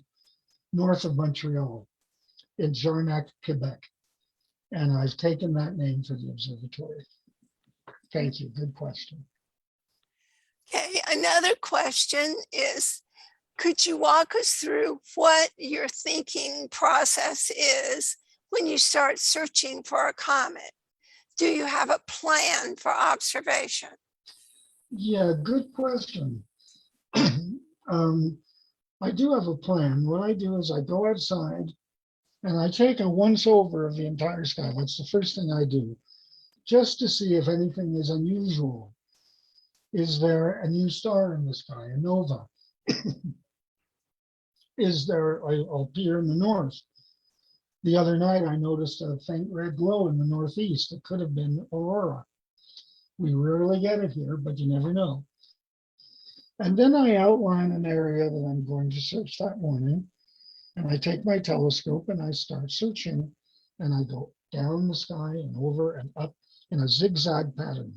north of Montreal in Jarnak, Quebec. And I've taken that name for the observatory. Thank you. Good question. Okay, another question is, could you walk us through what your thinking process is when you start searching for a comet? Do you have a plan for observation? Yeah, good question. I do have a plan. What I do is I go outside and I take a once over of the entire sky. That's the first thing I do, just to see if anything is unusual. Is there a new star in the sky, a nova? Is there, I'll peer in the north. The other night, I noticed a faint red glow in the northeast. It could have been aurora. We rarely get it here, but you never know. And then I outline an area that I'm going to search that morning. And I take my telescope and I start searching. And I go down the sky and over and up in a zigzag pattern.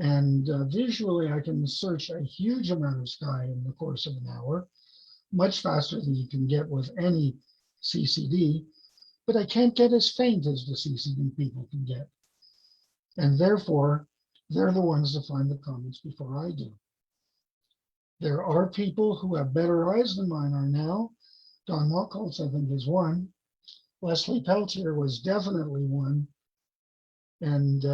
And visually, I can search a huge amount of sky in the course of an hour, much faster than you can get with any CCD, but I can't get as faint as the CCD people can get. And therefore, they're the ones that find the comets before I do. There are people who have better eyes than mine are now. Don Walkoltz, I think, is one. Leslie Peltier was definitely one. And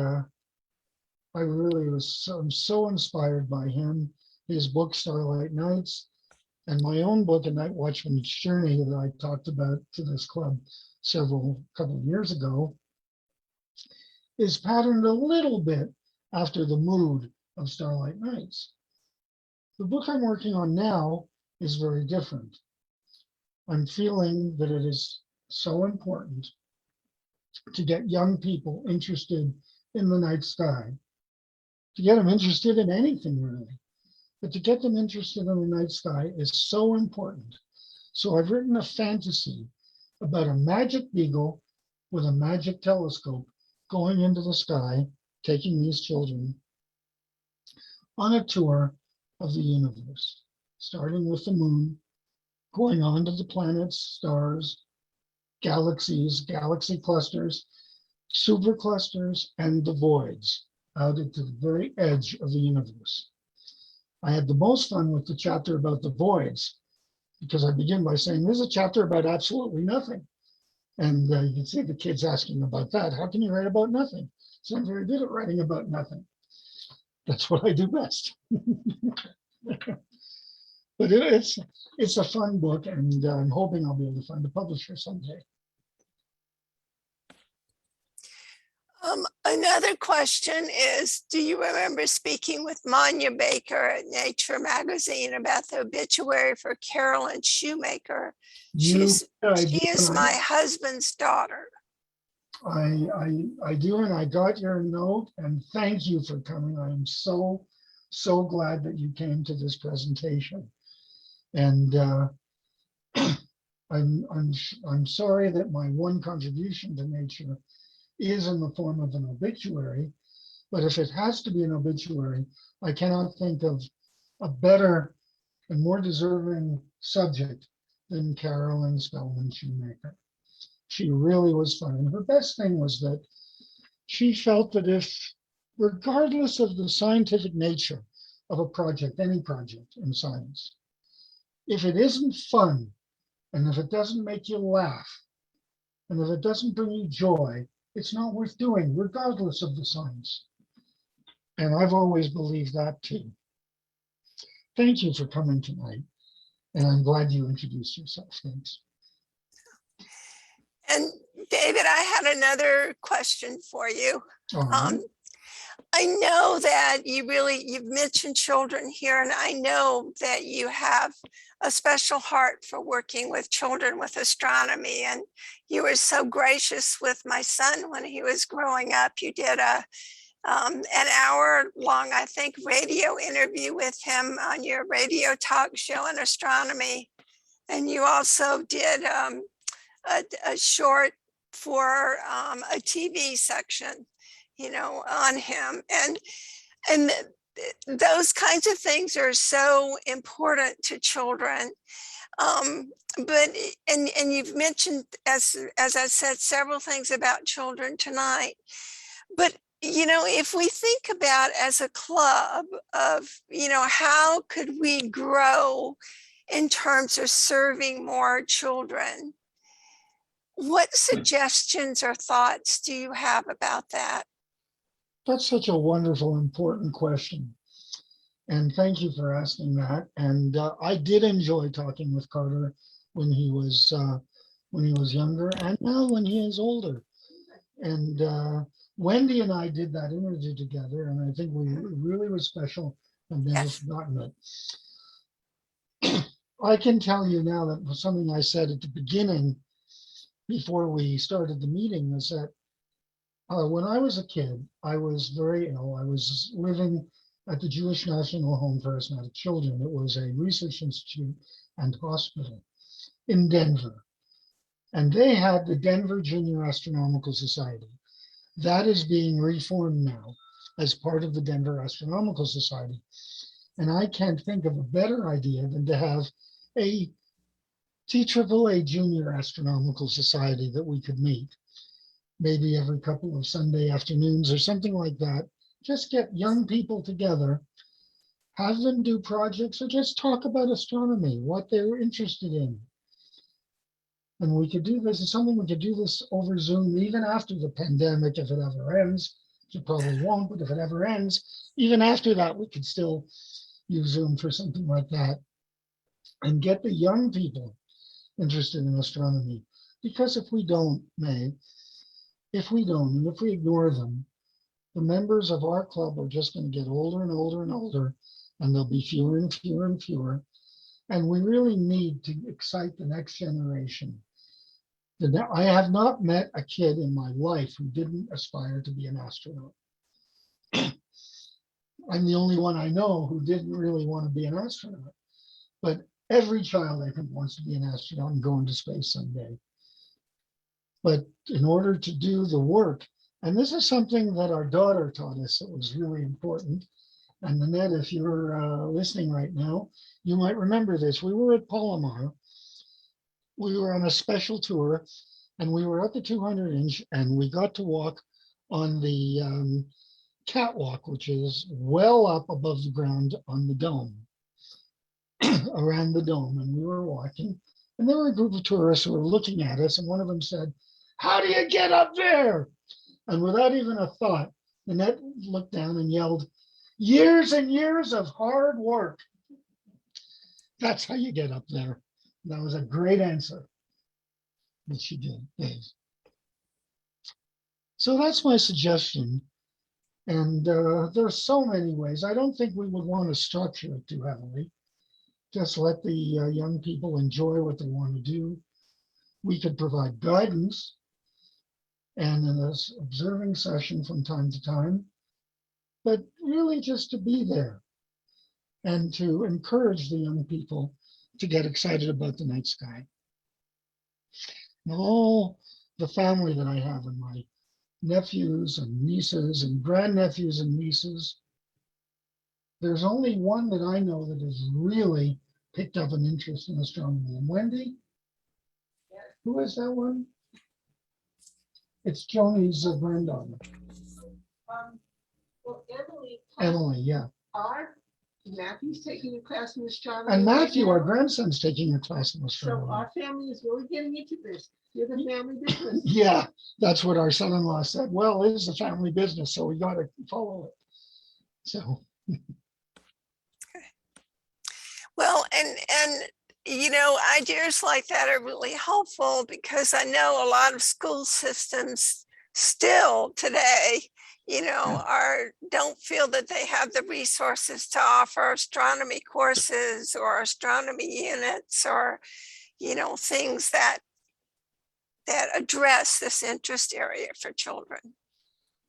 I really I'm so inspired by him, his book, Starlight Nights, and my own book, A Night Watchman's Journey, that I talked about to this club couple of years ago, is patterned a little bit after the mood of Starlight Nights. The book I'm working on now is very different. I'm feeling that it is so important to get young people interested in the night sky, to get them interested in anything really, but to get them interested in the night sky is so important So I've written a fantasy about a magic beagle with a magic telescope going into the sky, taking these children on a tour of the universe, starting with the moon, going on to the planets, stars, galaxies, galaxy clusters, superclusters, and the voids out into the very edge of the universe. I had the most fun with the chapter about the voids because I begin by saying there's a chapter about absolutely nothing. And you can see the kids asking about that. How can you write about nothing? So I'm very good at writing about nothing. That's what I do best. But it's a fun book, and I'm hoping I'll be able to find a publisher someday. Another question is, do you remember speaking with Manya Baker at Nature magazine about the obituary for Carolyn Shoemaker? She is my husband's daughter. I do, and I got your note, and thank you for coming. I am so glad that you came to this presentation. And I'm sorry that my one contribution to Nature is in the form of an obituary, but if it has to be an obituary, I cannot think of a better and more deserving subject than Carolyn Spellman Shoemaker. She really was fun. And her best thing was that she felt that if, regardless of the scientific nature of a project, any project in science, if it isn't fun, and if it doesn't make you laugh, and if it doesn't bring you joy, it's not worth doing, regardless of the science. And I've always believed that too. Thank you for coming tonight. And I'm glad you introduced yourself. Thanks. And David, I had another question for you. I know that you've mentioned children here, and I know that you have a special heart for working with children with astronomy. And you were so gracious with my son when he was growing up. You did an hour-long, I think, radio interview with him on your radio talk show on astronomy. And you also did a short for a TV section, on him. And those kinds of things are so important to children. But you've mentioned, as I said, several things about children tonight. But if we think about as a club of, how could we grow in terms of serving more children? What suggestions or thoughts do you have about that? That's such a wonderful, important question. And thank you for asking that. And I did enjoy talking with Carter when he was younger, and now when he is older. And Wendy and I did that interview together, and I think it really was special. I've never forgotten it. I can tell you now that was something I said at the beginning before we started the meeting, was that when I was a kid, I was very ill. I was living at the Jewish National Home for Asthmatic Children. It was a research institute and hospital in Denver. And they had the Denver Junior Astronomical Society. That is being reformed now as part of the Denver Astronomical Society. And I can't think of a better idea than to have a TAAA Junior Astronomical Society that we could meet, maybe every couple of Sunday afternoons or something like that. Just get young people together, have them do projects or just talk about astronomy, what they're interested in. And we could do this, it's something we could do this over Zoom even after the pandemic, if it ever ends. It probably won't, but if it ever ends, even after that, we could still use Zoom for something like that and get the young people interested in astronomy. Because if we don't, and if we ignore them, the members of our club are just going to get older and older and older, and there'll be fewer and fewer and fewer. And we really need to excite the next generation. I have not met a kid in my life who didn't aspire to be an astronaut. I'm the only one I know who didn't really want to be an astronaut. But Every child, I think, wants to be an astronaut and go into space someday. But in order to do the work, and this is something that our daughter taught us that was really important. And Nanette, if you're listening right now, you might remember this. We were at Palomar. We were on a special tour, and we were at the 200-inch, and we got to walk on the catwalk, which is well up above the ground on the dome, around the dome. And we were walking, and there were a group of tourists who were looking at us, and one of them said, "How do you get up there?" And without even a thought, Nanette looked down and yelled, "Years and years of hard work." That's how you get up there. That was a great answer that she did, Dave. So that's my suggestion. And there's so many ways. I don't think we would want to structure it too heavily. Just let the young people enjoy what they want to do. We could provide guidance and an observing session from time to time, but really just to be there and to encourage the young people to get excited about the night sky. And all the family that I have and my nephews and nieces and grandnephews and nieces, there's only one that I know that has really picked up an interest in astronomy. And Wendy, who is that one? It's Joni's granddaughter. Well, Emily, yeah. Matthew's taking a class in astronomy. And right Matthew, now. our grandson's taking a class in So astronomy. our family is really getting into this. You're the family business. Yeah, that's what our son-in-law said. Well, it is a family business, so we got to follow it. So. Well, and ideas like that are really helpful because I know a lot of school systems still today, don't feel that they have the resources to offer astronomy courses or astronomy units or, things that address this interest area for children.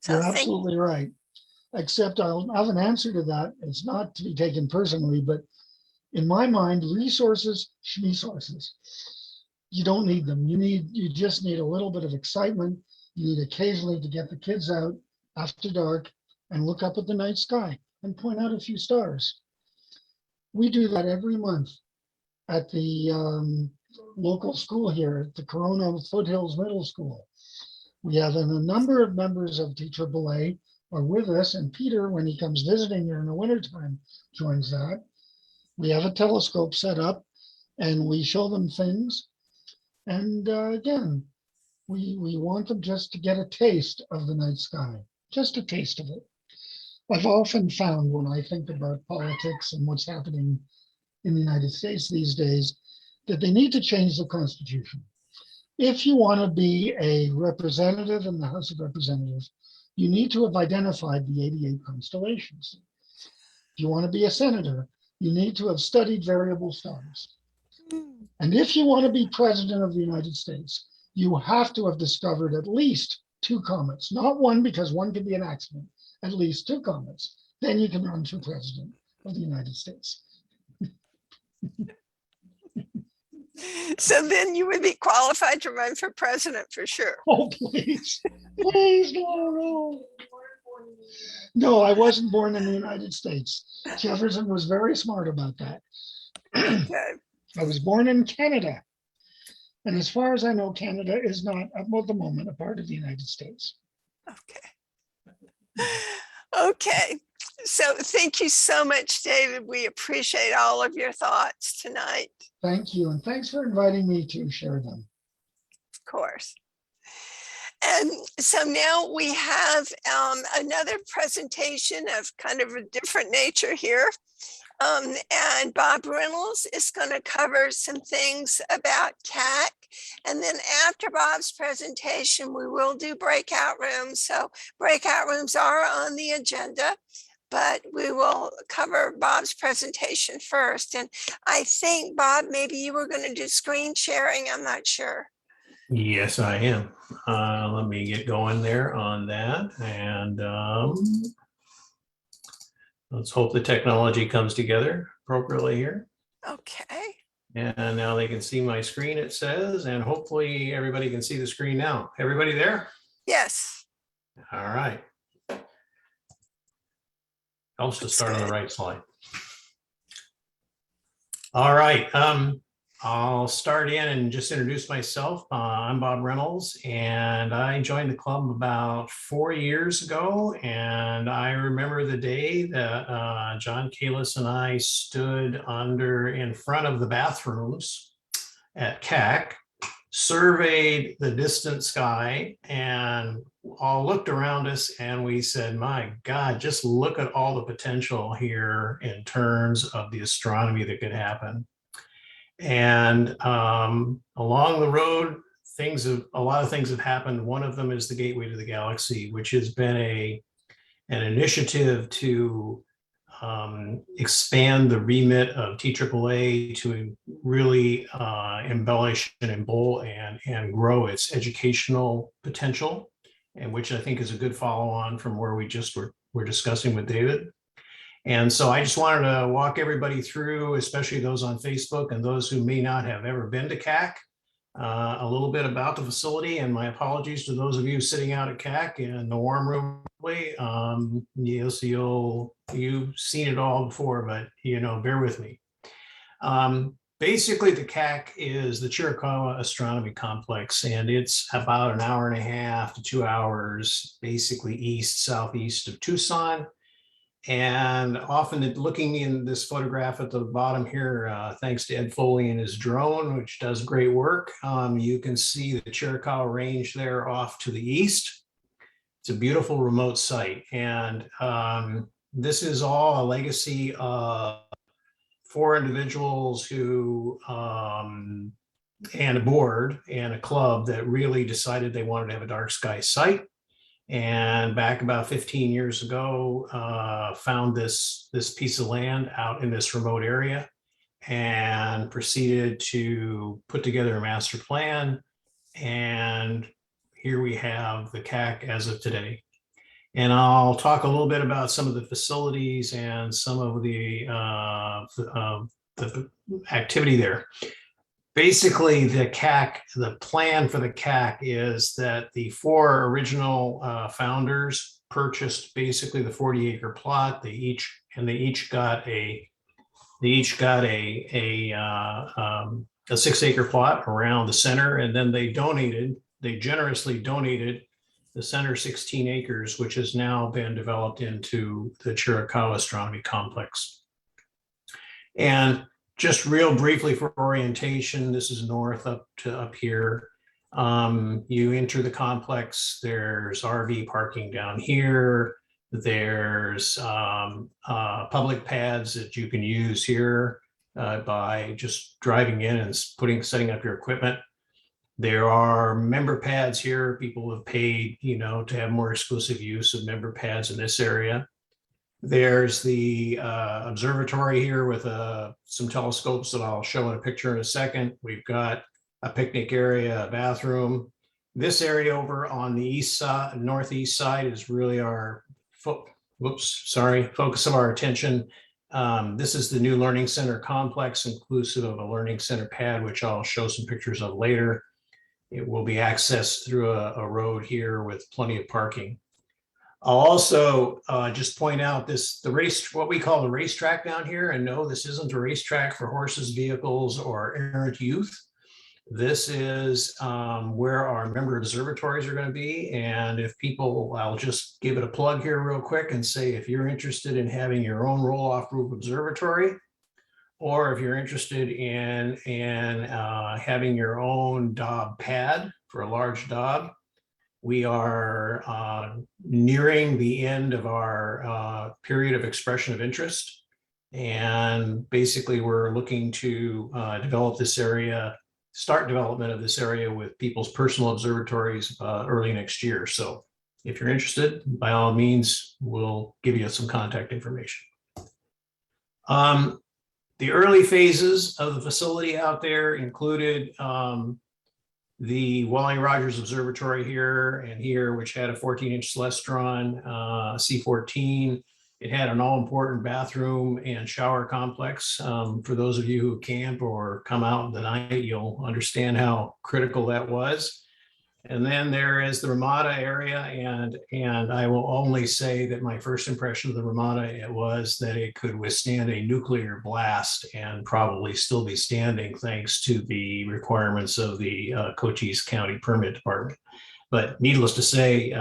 So You're absolutely right. Except I'll have an answer to that. It's not to be taken personally, but in my mind, resources, schmesources. You don't need them. You just need a little bit of excitement. You need occasionally to get the kids out after dark and look up at the night sky and point out a few stars. We do that every month at the local school here at the Corona Foothills Middle School. We have a number of members of TAAA are with us, and Peter, when he comes visiting here in the wintertime, joins that. We have a telescope set up and we show them things. And again, we want them just to get a taste of the night sky, just a taste of it. I've often found when I think about politics and what's happening in the United States these days, that they need to change the Constitution. If you want to be a representative in the House of Representatives, you need to have identified the 88 constellations. If you want to be a senator, you need to have studied variable stars. And if you want to be president of the United States, you have to have discovered at least 2 comets, not one because one could be an accident, at least 2 comets. Then you can run for president of the United States. So then you would be qualified to run for president for sure. Oh, please, please, no. No, I wasn't born in the United States. Jefferson was very smart about that. Okay. I was born in Canada. And as far as I know, Canada is not, at the moment, a part of the United States. Okay. Okay. So thank you so much, David. We appreciate all of your thoughts tonight. Thank you. And thanks for inviting me to share them. Of course. And so now we have another presentation of kind of a different nature here. And Bob Reynolds is going to cover some things about TAAA. And then after Bob's presentation, we will do breakout rooms. So breakout rooms are on the agenda, but we will cover Bob's presentation first. And I think, Bob, maybe you were going to do screen sharing. I'm not sure. Yes, I am. Let me get going there on that. And let's hope the technology comes together appropriately here. Okay. And now they can see my screen, it says, and hopefully everybody can see the screen now. Everybody there? Yes. All right. Helps to That's start on the good. right slide. All right. I'll start in and just introduce myself. I'm Bob Reynolds, and I joined the club about 4 years ago. And I remember the day that John Kalis and I stood in front of the bathrooms at CAC, surveyed the distant sky, and all looked around us, and we said, my God, just look at all the potential here in terms of the astronomy that could happen. And along the road, a lot of things have happened. One of them is the Gateway to the Galaxy, which has been an initiative to expand the remit of TAAA to really embellish and grow its educational potential, and which I think is a good follow-on from where we just were discussing with David. And so I just wanted to walk everybody through, especially those on Facebook and those who may not have ever been to CAC, a little bit about the facility. And my apologies to those of you sitting out at CAC in the warm room. You've seen it all before, but bear with me. Basically, the CAC is the Chiricahua Astronomy Complex, and it's about an hour and a half to 2 hours, basically southeast of Tucson. And often looking in this photograph at the bottom here, thanks to Ed Foley and his drone, which does great work, you can see the Chiricahua Range there off to the east. It's a beautiful remote site. And this is all a legacy of 4 individuals who, and a board and a club that really decided they wanted to have a dark sky site. And back about 15 years ago, found this piece of land out in this remote area and proceeded to put together a master plan. And here we have the CAC as of today. And I'll talk a little bit about some of the facilities and some of the activity there. Basically, the plan for the CAC is that the 4 original founders purchased basically the 40-acre plot. They each got a 6-acre plot around the center, and then they generously donated the center 16 acres, which has now been developed into the Chiricahua Astronomy Complex. And just real briefly for orientation, this is north up here. You enter the complex, there's RV parking down here. There's public pads that you can use here by just driving in and setting up your equipment. There are member pads here. People have paid, to have more exclusive use of member pads in this area. There's the observatory here with some telescopes that I'll show in a picture in a second. We've got a picnic area, a bathroom. This area over on the east side, northeast side, is really our focus of our attention. This is the new Learning Center complex, inclusive of a Learning Center pad, which I'll show some pictures of later. It will be accessed through a road here with plenty of parking. I'll also just point out what we call the racetrack down here. And no, this isn't a racetrack for horses, vehicles, or errant youth. This is where our member observatories are going to be. And I'll just give it a plug here real quick and say, if you're interested in having your own roll-off roof observatory, or if you're interested in having your own Dob pad for a large Dob, we are nearing the end of our period of expression of interest. And basically, we're looking to start development of this area with people's personal observatories early next year. So if you're interested, by all means, we'll give you some contact information. The early phases of the facility out there included the Wally Rogers Observatory here and here, which had a 14-inch Celestron C14. It had an all-important bathroom and shower complex. For those of you who camp or come out in the night, you'll understand how critical that was. And then there is the Ramada area, and I will only say that my first impression of the Ramada was that it could withstand a nuclear blast and probably still be standing thanks to the requirements of the Cochise County Permit Department. But needless to say,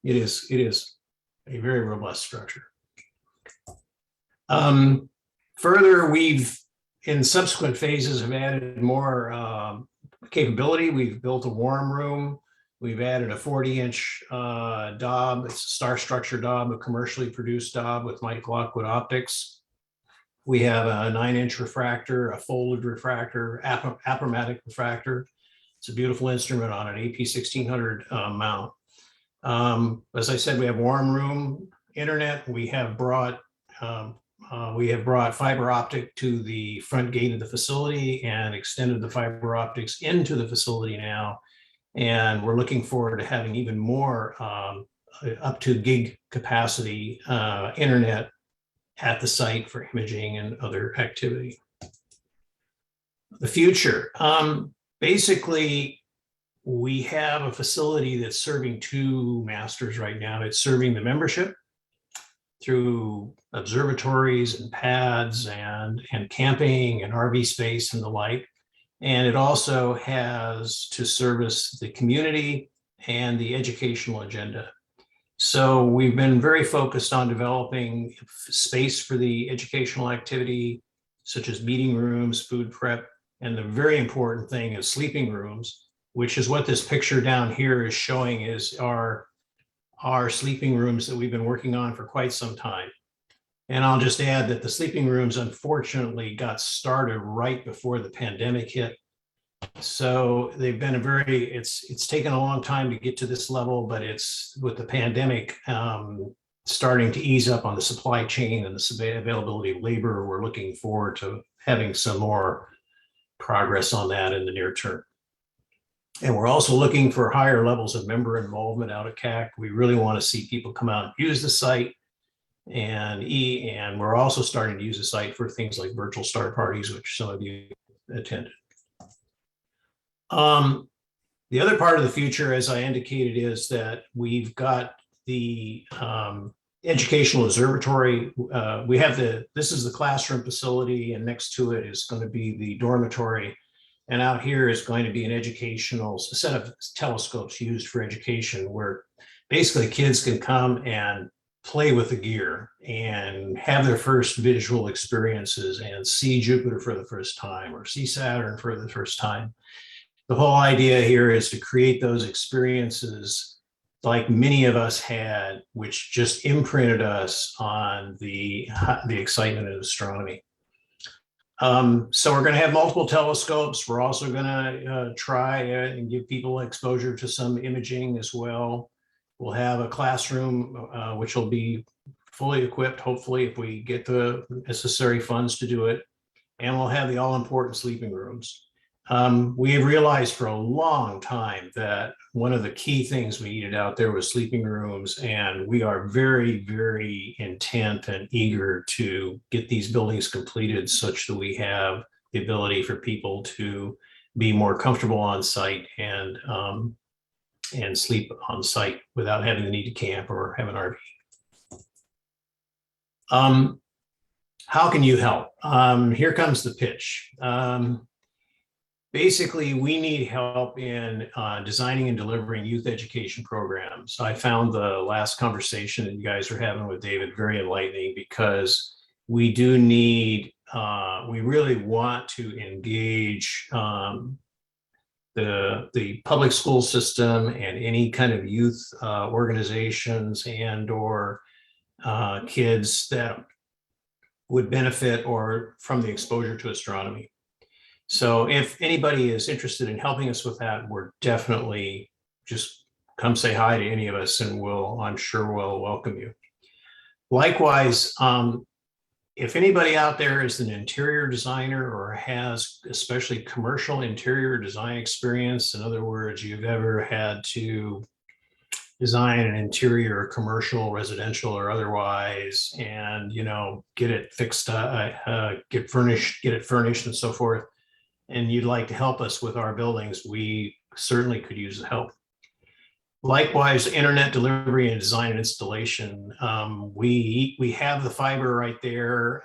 it is a very robust structure. Further, we've in subsequent phases have added more capability. We've built a warm room. We've added a 40-inch Dob. It's a star structure Dob, a commercially produced Dob with Mike Lockwood optics. We have a 9-inch refractor, a folded refractor, aphramatic refractor. It's a beautiful instrument on an AP 1600 mount. As I said, we have warm room internet. We have brought fiber optic to the front gate of the facility and extended the fiber optics into the facility now. And we're looking forward to having even more up to gig capacity internet at the site for imaging and other activity. The future. Basically, we have a facility that's serving two masters right now. It's serving the membership through observatories and pads and camping and RV space and the like. And it also has to service the community and the educational agenda. So we've been very focused on developing space for the educational activity, such as meeting rooms, food prep, and the very important thing is sleeping rooms, which is what this picture down here is showing is our sleeping rooms that we've been working on for quite some time. And I'll just add that the sleeping rooms unfortunately got started right before the pandemic hit. So they've been it's taken a long time to get to this level, but it's with the pandemic starting to ease up on the supply chain and the availability of labor, we're looking forward to having some more progress on that in the near term. And we're also looking for higher levels of member involvement out at CAC. We really want to see people come out and use the site. And we're also starting to use the site for things like virtual star parties, which some of you attended. The other part of the future, as I indicated, is that we've got the educational observatory. This is the classroom facility, and next to it is going to be the dormitory. And out here is going to be a set of telescopes used for education, where basically kids can come and play with the gear and have their first visual experiences and see Jupiter for the first time or see Saturn for the first time. The whole idea here is to create those experiences like many of us had, which just imprinted us on the excitement of astronomy. So we're going to have multiple telescopes. We're also going to try and give people exposure to some imaging as well. We'll have a classroom, which will be fully equipped, hopefully, if we get the necessary funds to do it. And we'll have the all-important sleeping rooms. We have realized for a long time that one of the key things we needed out there was sleeping rooms, and we are very, very intent and eager to get these buildings completed such that we have the ability for people to be more comfortable on site and sleep on site without having the need to camp or have an RV. How can you help? Here comes the pitch. Basically, we need help in designing and delivering youth education programs. I found the last conversation that you guys were having with David very enlightening, because we do need, we really want to engage the public school system and any kind of youth organizations and or kids that would benefit or from the exposure to astronomy. So if anybody is interested in helping us with that, we're definitely just come say hi to any of us and I'm sure we'll welcome you. Likewise, if anybody out there is an interior designer or has especially commercial interior design experience, in other words, you've ever had to design an interior, commercial, residential, or otherwise, and, you know, get it fixed, get it furnished and so forth, and you'd like to help us with our buildings, we certainly could use the help. Likewise, internet delivery and design and installation. We have the fiber right there,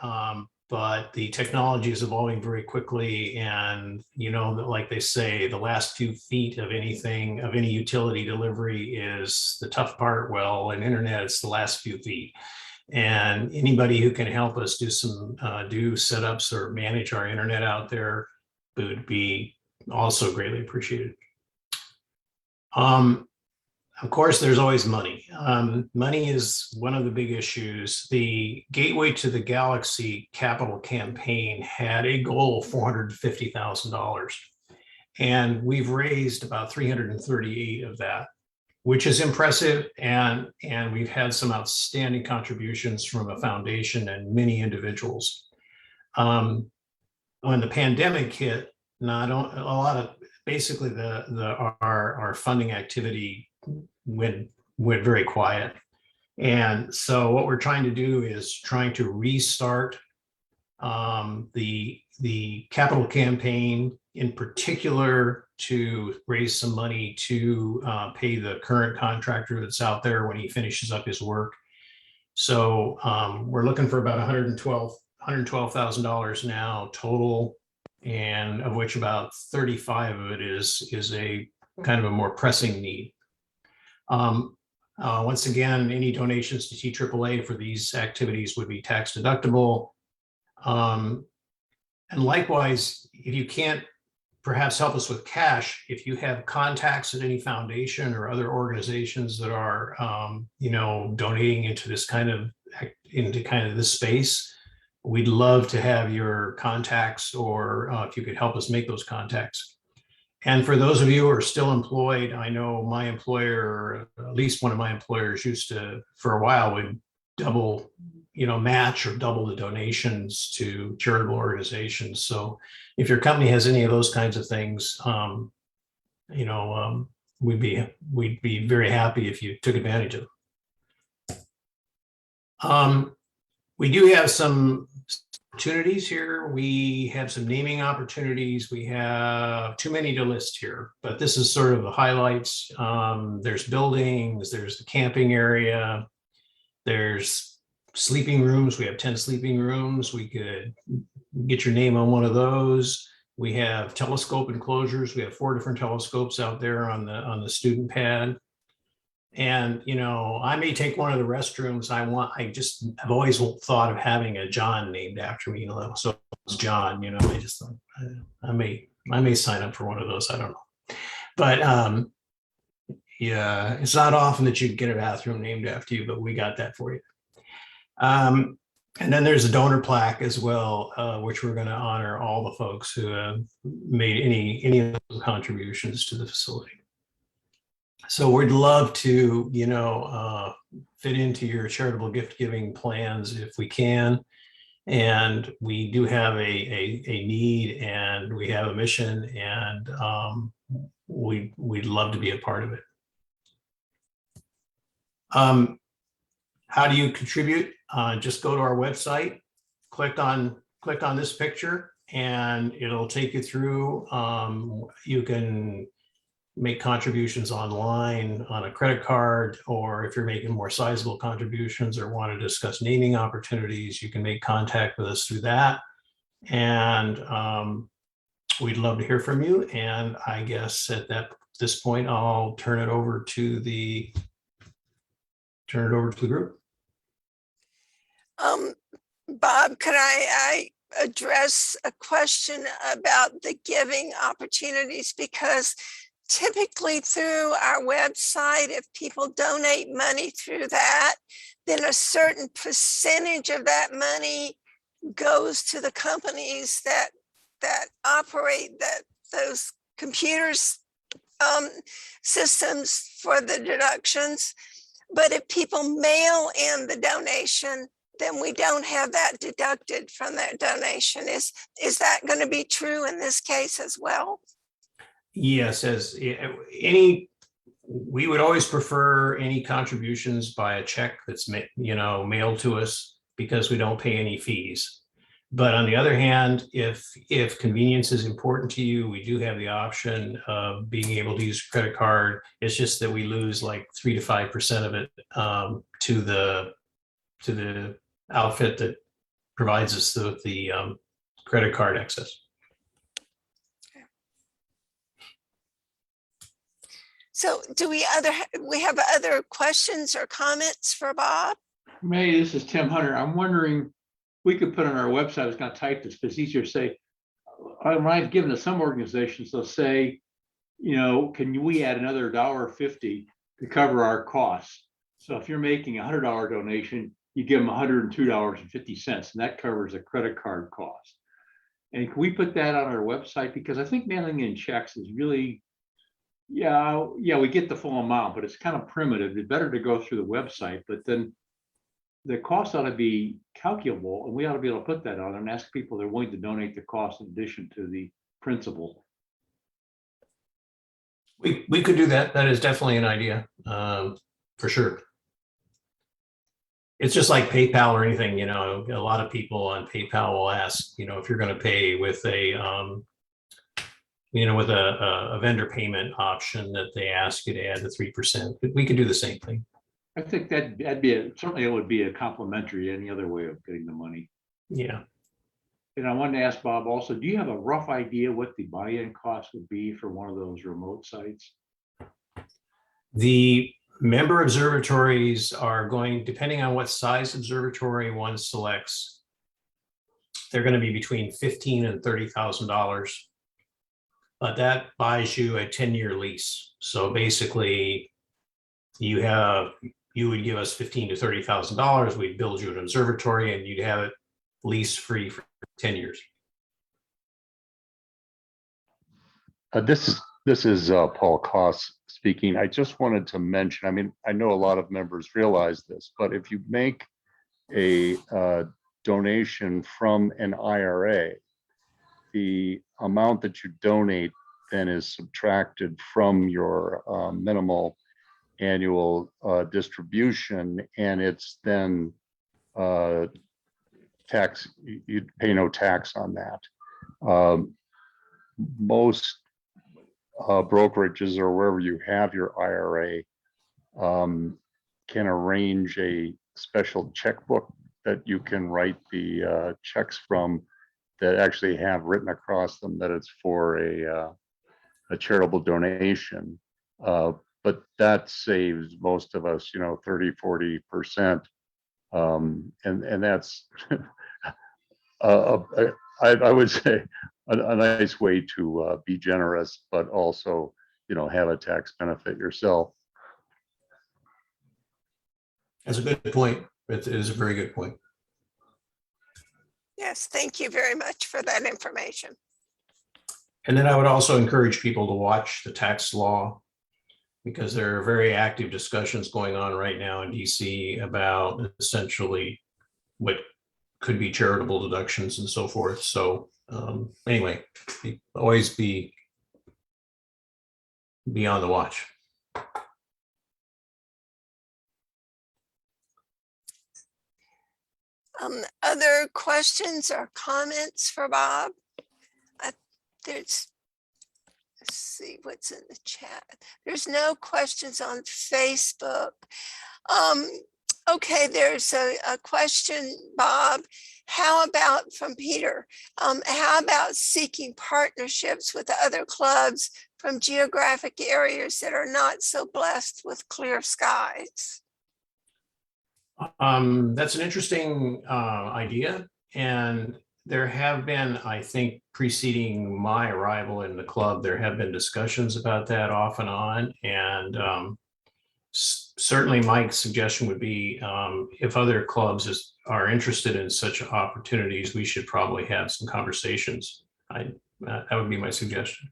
but the technology is evolving very quickly. And, you know, like they say, the last few feet of anything, of any utility delivery is the tough part. Well, in internet, it's the last few feet. And anybody who can help us do some do setups or manage our internet out there would be also greatly appreciated. Of course, there's always money. Money is one of the big issues. The Gateway to the Galaxy capital campaign had a goal of $450,000. And we've raised about 338 of that, which is impressive. And we've had some outstanding contributions from a foundation and many individuals. When the pandemic hit, basically our funding activity went very quiet. And so what we're trying to do is trying to restart the capital campaign, in particular to raise some money to pay the current contractor that's out there when he finishes up his work. So we're looking for about $112,000 now total, and of which about 35 of it is a kind of a more pressing need. Once again, any donations to TAAA for these activities would be tax deductible. And likewise, if you can't perhaps help us with cash, if you have contacts at any foundation or other organizations that are, you know, donating into this kind of this space, we'd love to have your contacts, or if you could help us make those contacts. And for those of you who are still employed, I know my employer, at least one of my employers, used to, for a while, would double, you know, match or double the donations to charitable organizations. So if your company has any of those kinds of things, you know, we'd be very happy if you took advantage of them. We do have some opportunities here. We have some naming opportunities. We have too many to list here, but this is sort of the highlights. There's buildings, there's the camping area, there's sleeping rooms. We have 10 sleeping rooms. We could get your name on one of those. We have telescope enclosures. We have 4 different telescopes out there on the student pad. And, you know, I may take one of the restrooms. I've always thought of having a John named after me, you know, so it's John, you know, I may sign up for one of those. I don't know. But yeah, it's not often that you get a bathroom named after you, but we got that for you. And then there's a donor plaque as well, which we're going to honor all the folks who have made any of those contributions to the facility. So we'd love to, you know, fit into your charitable gift giving plans if we can. And we do have a need, and we have a mission, and we'd love to be a part of it. How do you contribute? Just go to our website, click on this picture, and it'll take you through. You can make contributions online on a credit card, or if you're making more sizable contributions or want to discuss naming opportunities, you can make contact with us through that. And we'd love to hear from you. And I guess at this point, I'll turn it over to the group. Bob, could I address a question about the giving opportunities? Because typically through our website, if people donate money through that, then a certain percentage of that money goes to the companies that operate those computers systems for the deductions. But if people mail in the donation, then we don't have that deducted from that donation. Is that going to be true in this case as well? Yes, as any we would always prefer any contributions by a check that's mailed to us, because we don't pay any fees. But on the other hand, if convenience is important to you, we do have the option of being able to use a credit card. It's just that we lose like 3 to 5% of it to the outfit that provides us the credit card access. So do we have other questions or comments for Bob? May, this is Tim Hunter. I'm wondering, we could put on our website, I was going to type this, but it's easier to say, when I've given to some organizations, they'll say, can we add another $1.50 to cover our costs? So if you're making a $100 donation, you give them $102.50, and that covers a credit card cost. And can we put that on our website? Because I think mailing in checks is really, yeah, we get the full amount, but it's kind of primitive. It's better to go through the website, but then the cost ought to be calculable, and we ought to be able to put that on and ask people they're willing to donate the cost in addition to the principal. We could do that. That is definitely an idea, for sure. It's just like PayPal or anything, a lot of people on PayPal will ask, if you're going to pay with a vendor payment option, that they ask you to add the 3%. But we could do the same thing. I think that'd be certainly it would be a complimentary to any other way of getting the money. Yeah. And I wanted to ask Bob also, do you have a rough idea what the buy-in cost would be for one of those remote sites? The member observatories are going, depending on what size observatory one selects, they're going to be between $15,000 and $30,000. But that buys you a 10-year lease. So basically, you would give us $15,000 to $30,000. We'd build you an observatory, and you'd have it lease free for 10 years. This is Paul Koss speaking. I just wanted to mention, I know a lot of members realize this, but if you make a donation from an IRA, the amount that you donate then is subtracted from your minimal annual distribution, and it's then tax, you'd pay no tax on that. Most brokerages or wherever you have your IRA can arrange a special checkbook that you can write the checks from, that actually have written across them that it's for a charitable donation. But that saves most of us, 30–40%. And that's, I would say, a nice way to be generous, but also, have a tax benefit yourself. That's a good point. It is a very good point. Yes, thank you very much for that information. And then I would also encourage people to watch the tax law, because there are very active discussions going on right now in DC about essentially what could be charitable deductions and so forth. So anyway, always be on the watch. Other questions or comments for Bob? Let's see what's in the chat. There's no questions on Facebook. Okay, there's a question, Bob. How about, from Peter, how about seeking partnerships with other clubs from geographic areas that are not so blessed with clear skies? That's an interesting idea. And there have been, I think, preceding my arrival in the club, there have been discussions about that off and on. And certainly Mike's suggestion would be, if other clubs are interested in such opportunities, we should probably have some conversations. That would be my suggestion.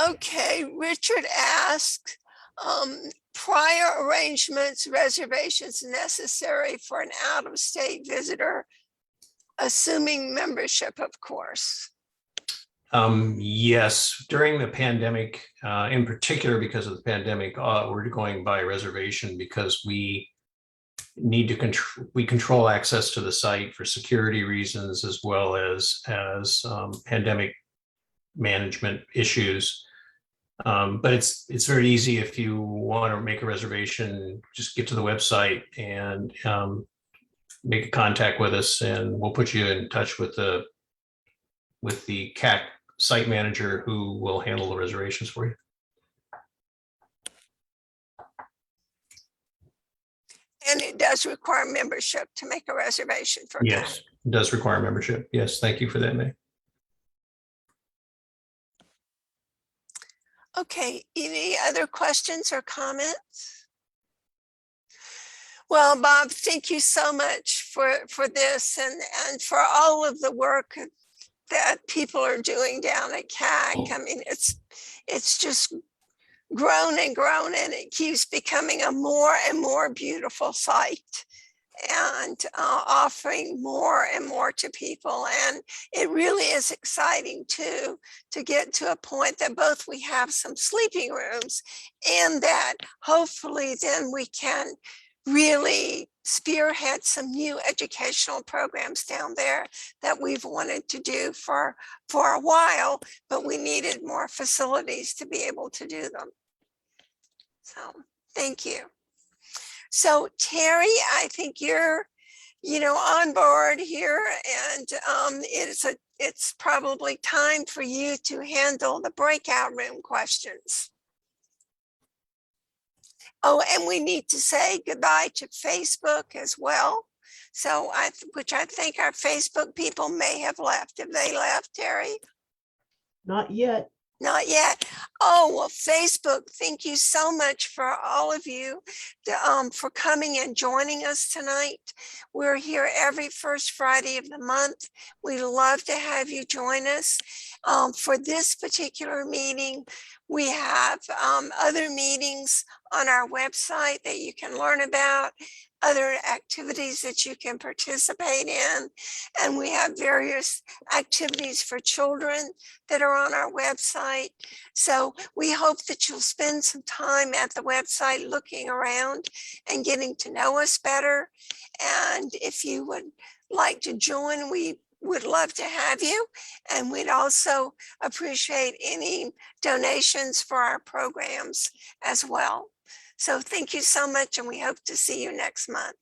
Okay, Richard asked, prior arrangements, reservations necessary for an out-of-state visitor assuming membership, of course. Yes, during the pandemic, in particular because of the pandemic, we're going by reservation because we need to control access to the site for security reasons as well as pandemic management issues. But it's very easy if you want to make a reservation, just get to the website and make a contact with us, and we'll put you in touch with the CAC site manager who will handle the reservations for you. And it does require membership to make a reservation for CAC. Yes, it does require membership. Yes, thank you for that, May. Okay, any other questions or comments? Well, Bob, thank you so much for this and for all of the work that people are doing down at CAC. I mean, it's just grown and grown, and it keeps becoming a more and more beautiful site and offering more and more to people. And it really is exciting too, to get to a point that both we have some sleeping rooms and that hopefully then we can really spearhead some new educational programs down there that we've wanted to do for a while, but we needed more facilities to be able to do them. So thank you. So Terry, I think you're, on board here, and it's probably time for you to handle the breakout room questions. Oh, and we need to say goodbye to Facebook as well. So which I think our Facebook people may have left. Have they left, Terry? Not yet. Not yet. Oh, well, Facebook, thank you so much for all of you for coming and joining us tonight. We're here every first Friday of the month. We love to have you join us. For this particular meeting, we have other meetings on our website that you can learn about, other activities that you can participate in. And we have various activities for children that are on our website. So we hope that you'll spend some time at the website looking around and getting to know us better. And if you would like to join, we would love to have you. And we'd also appreciate any donations for our programs as well. So thank you so much, and we hope to see you next month.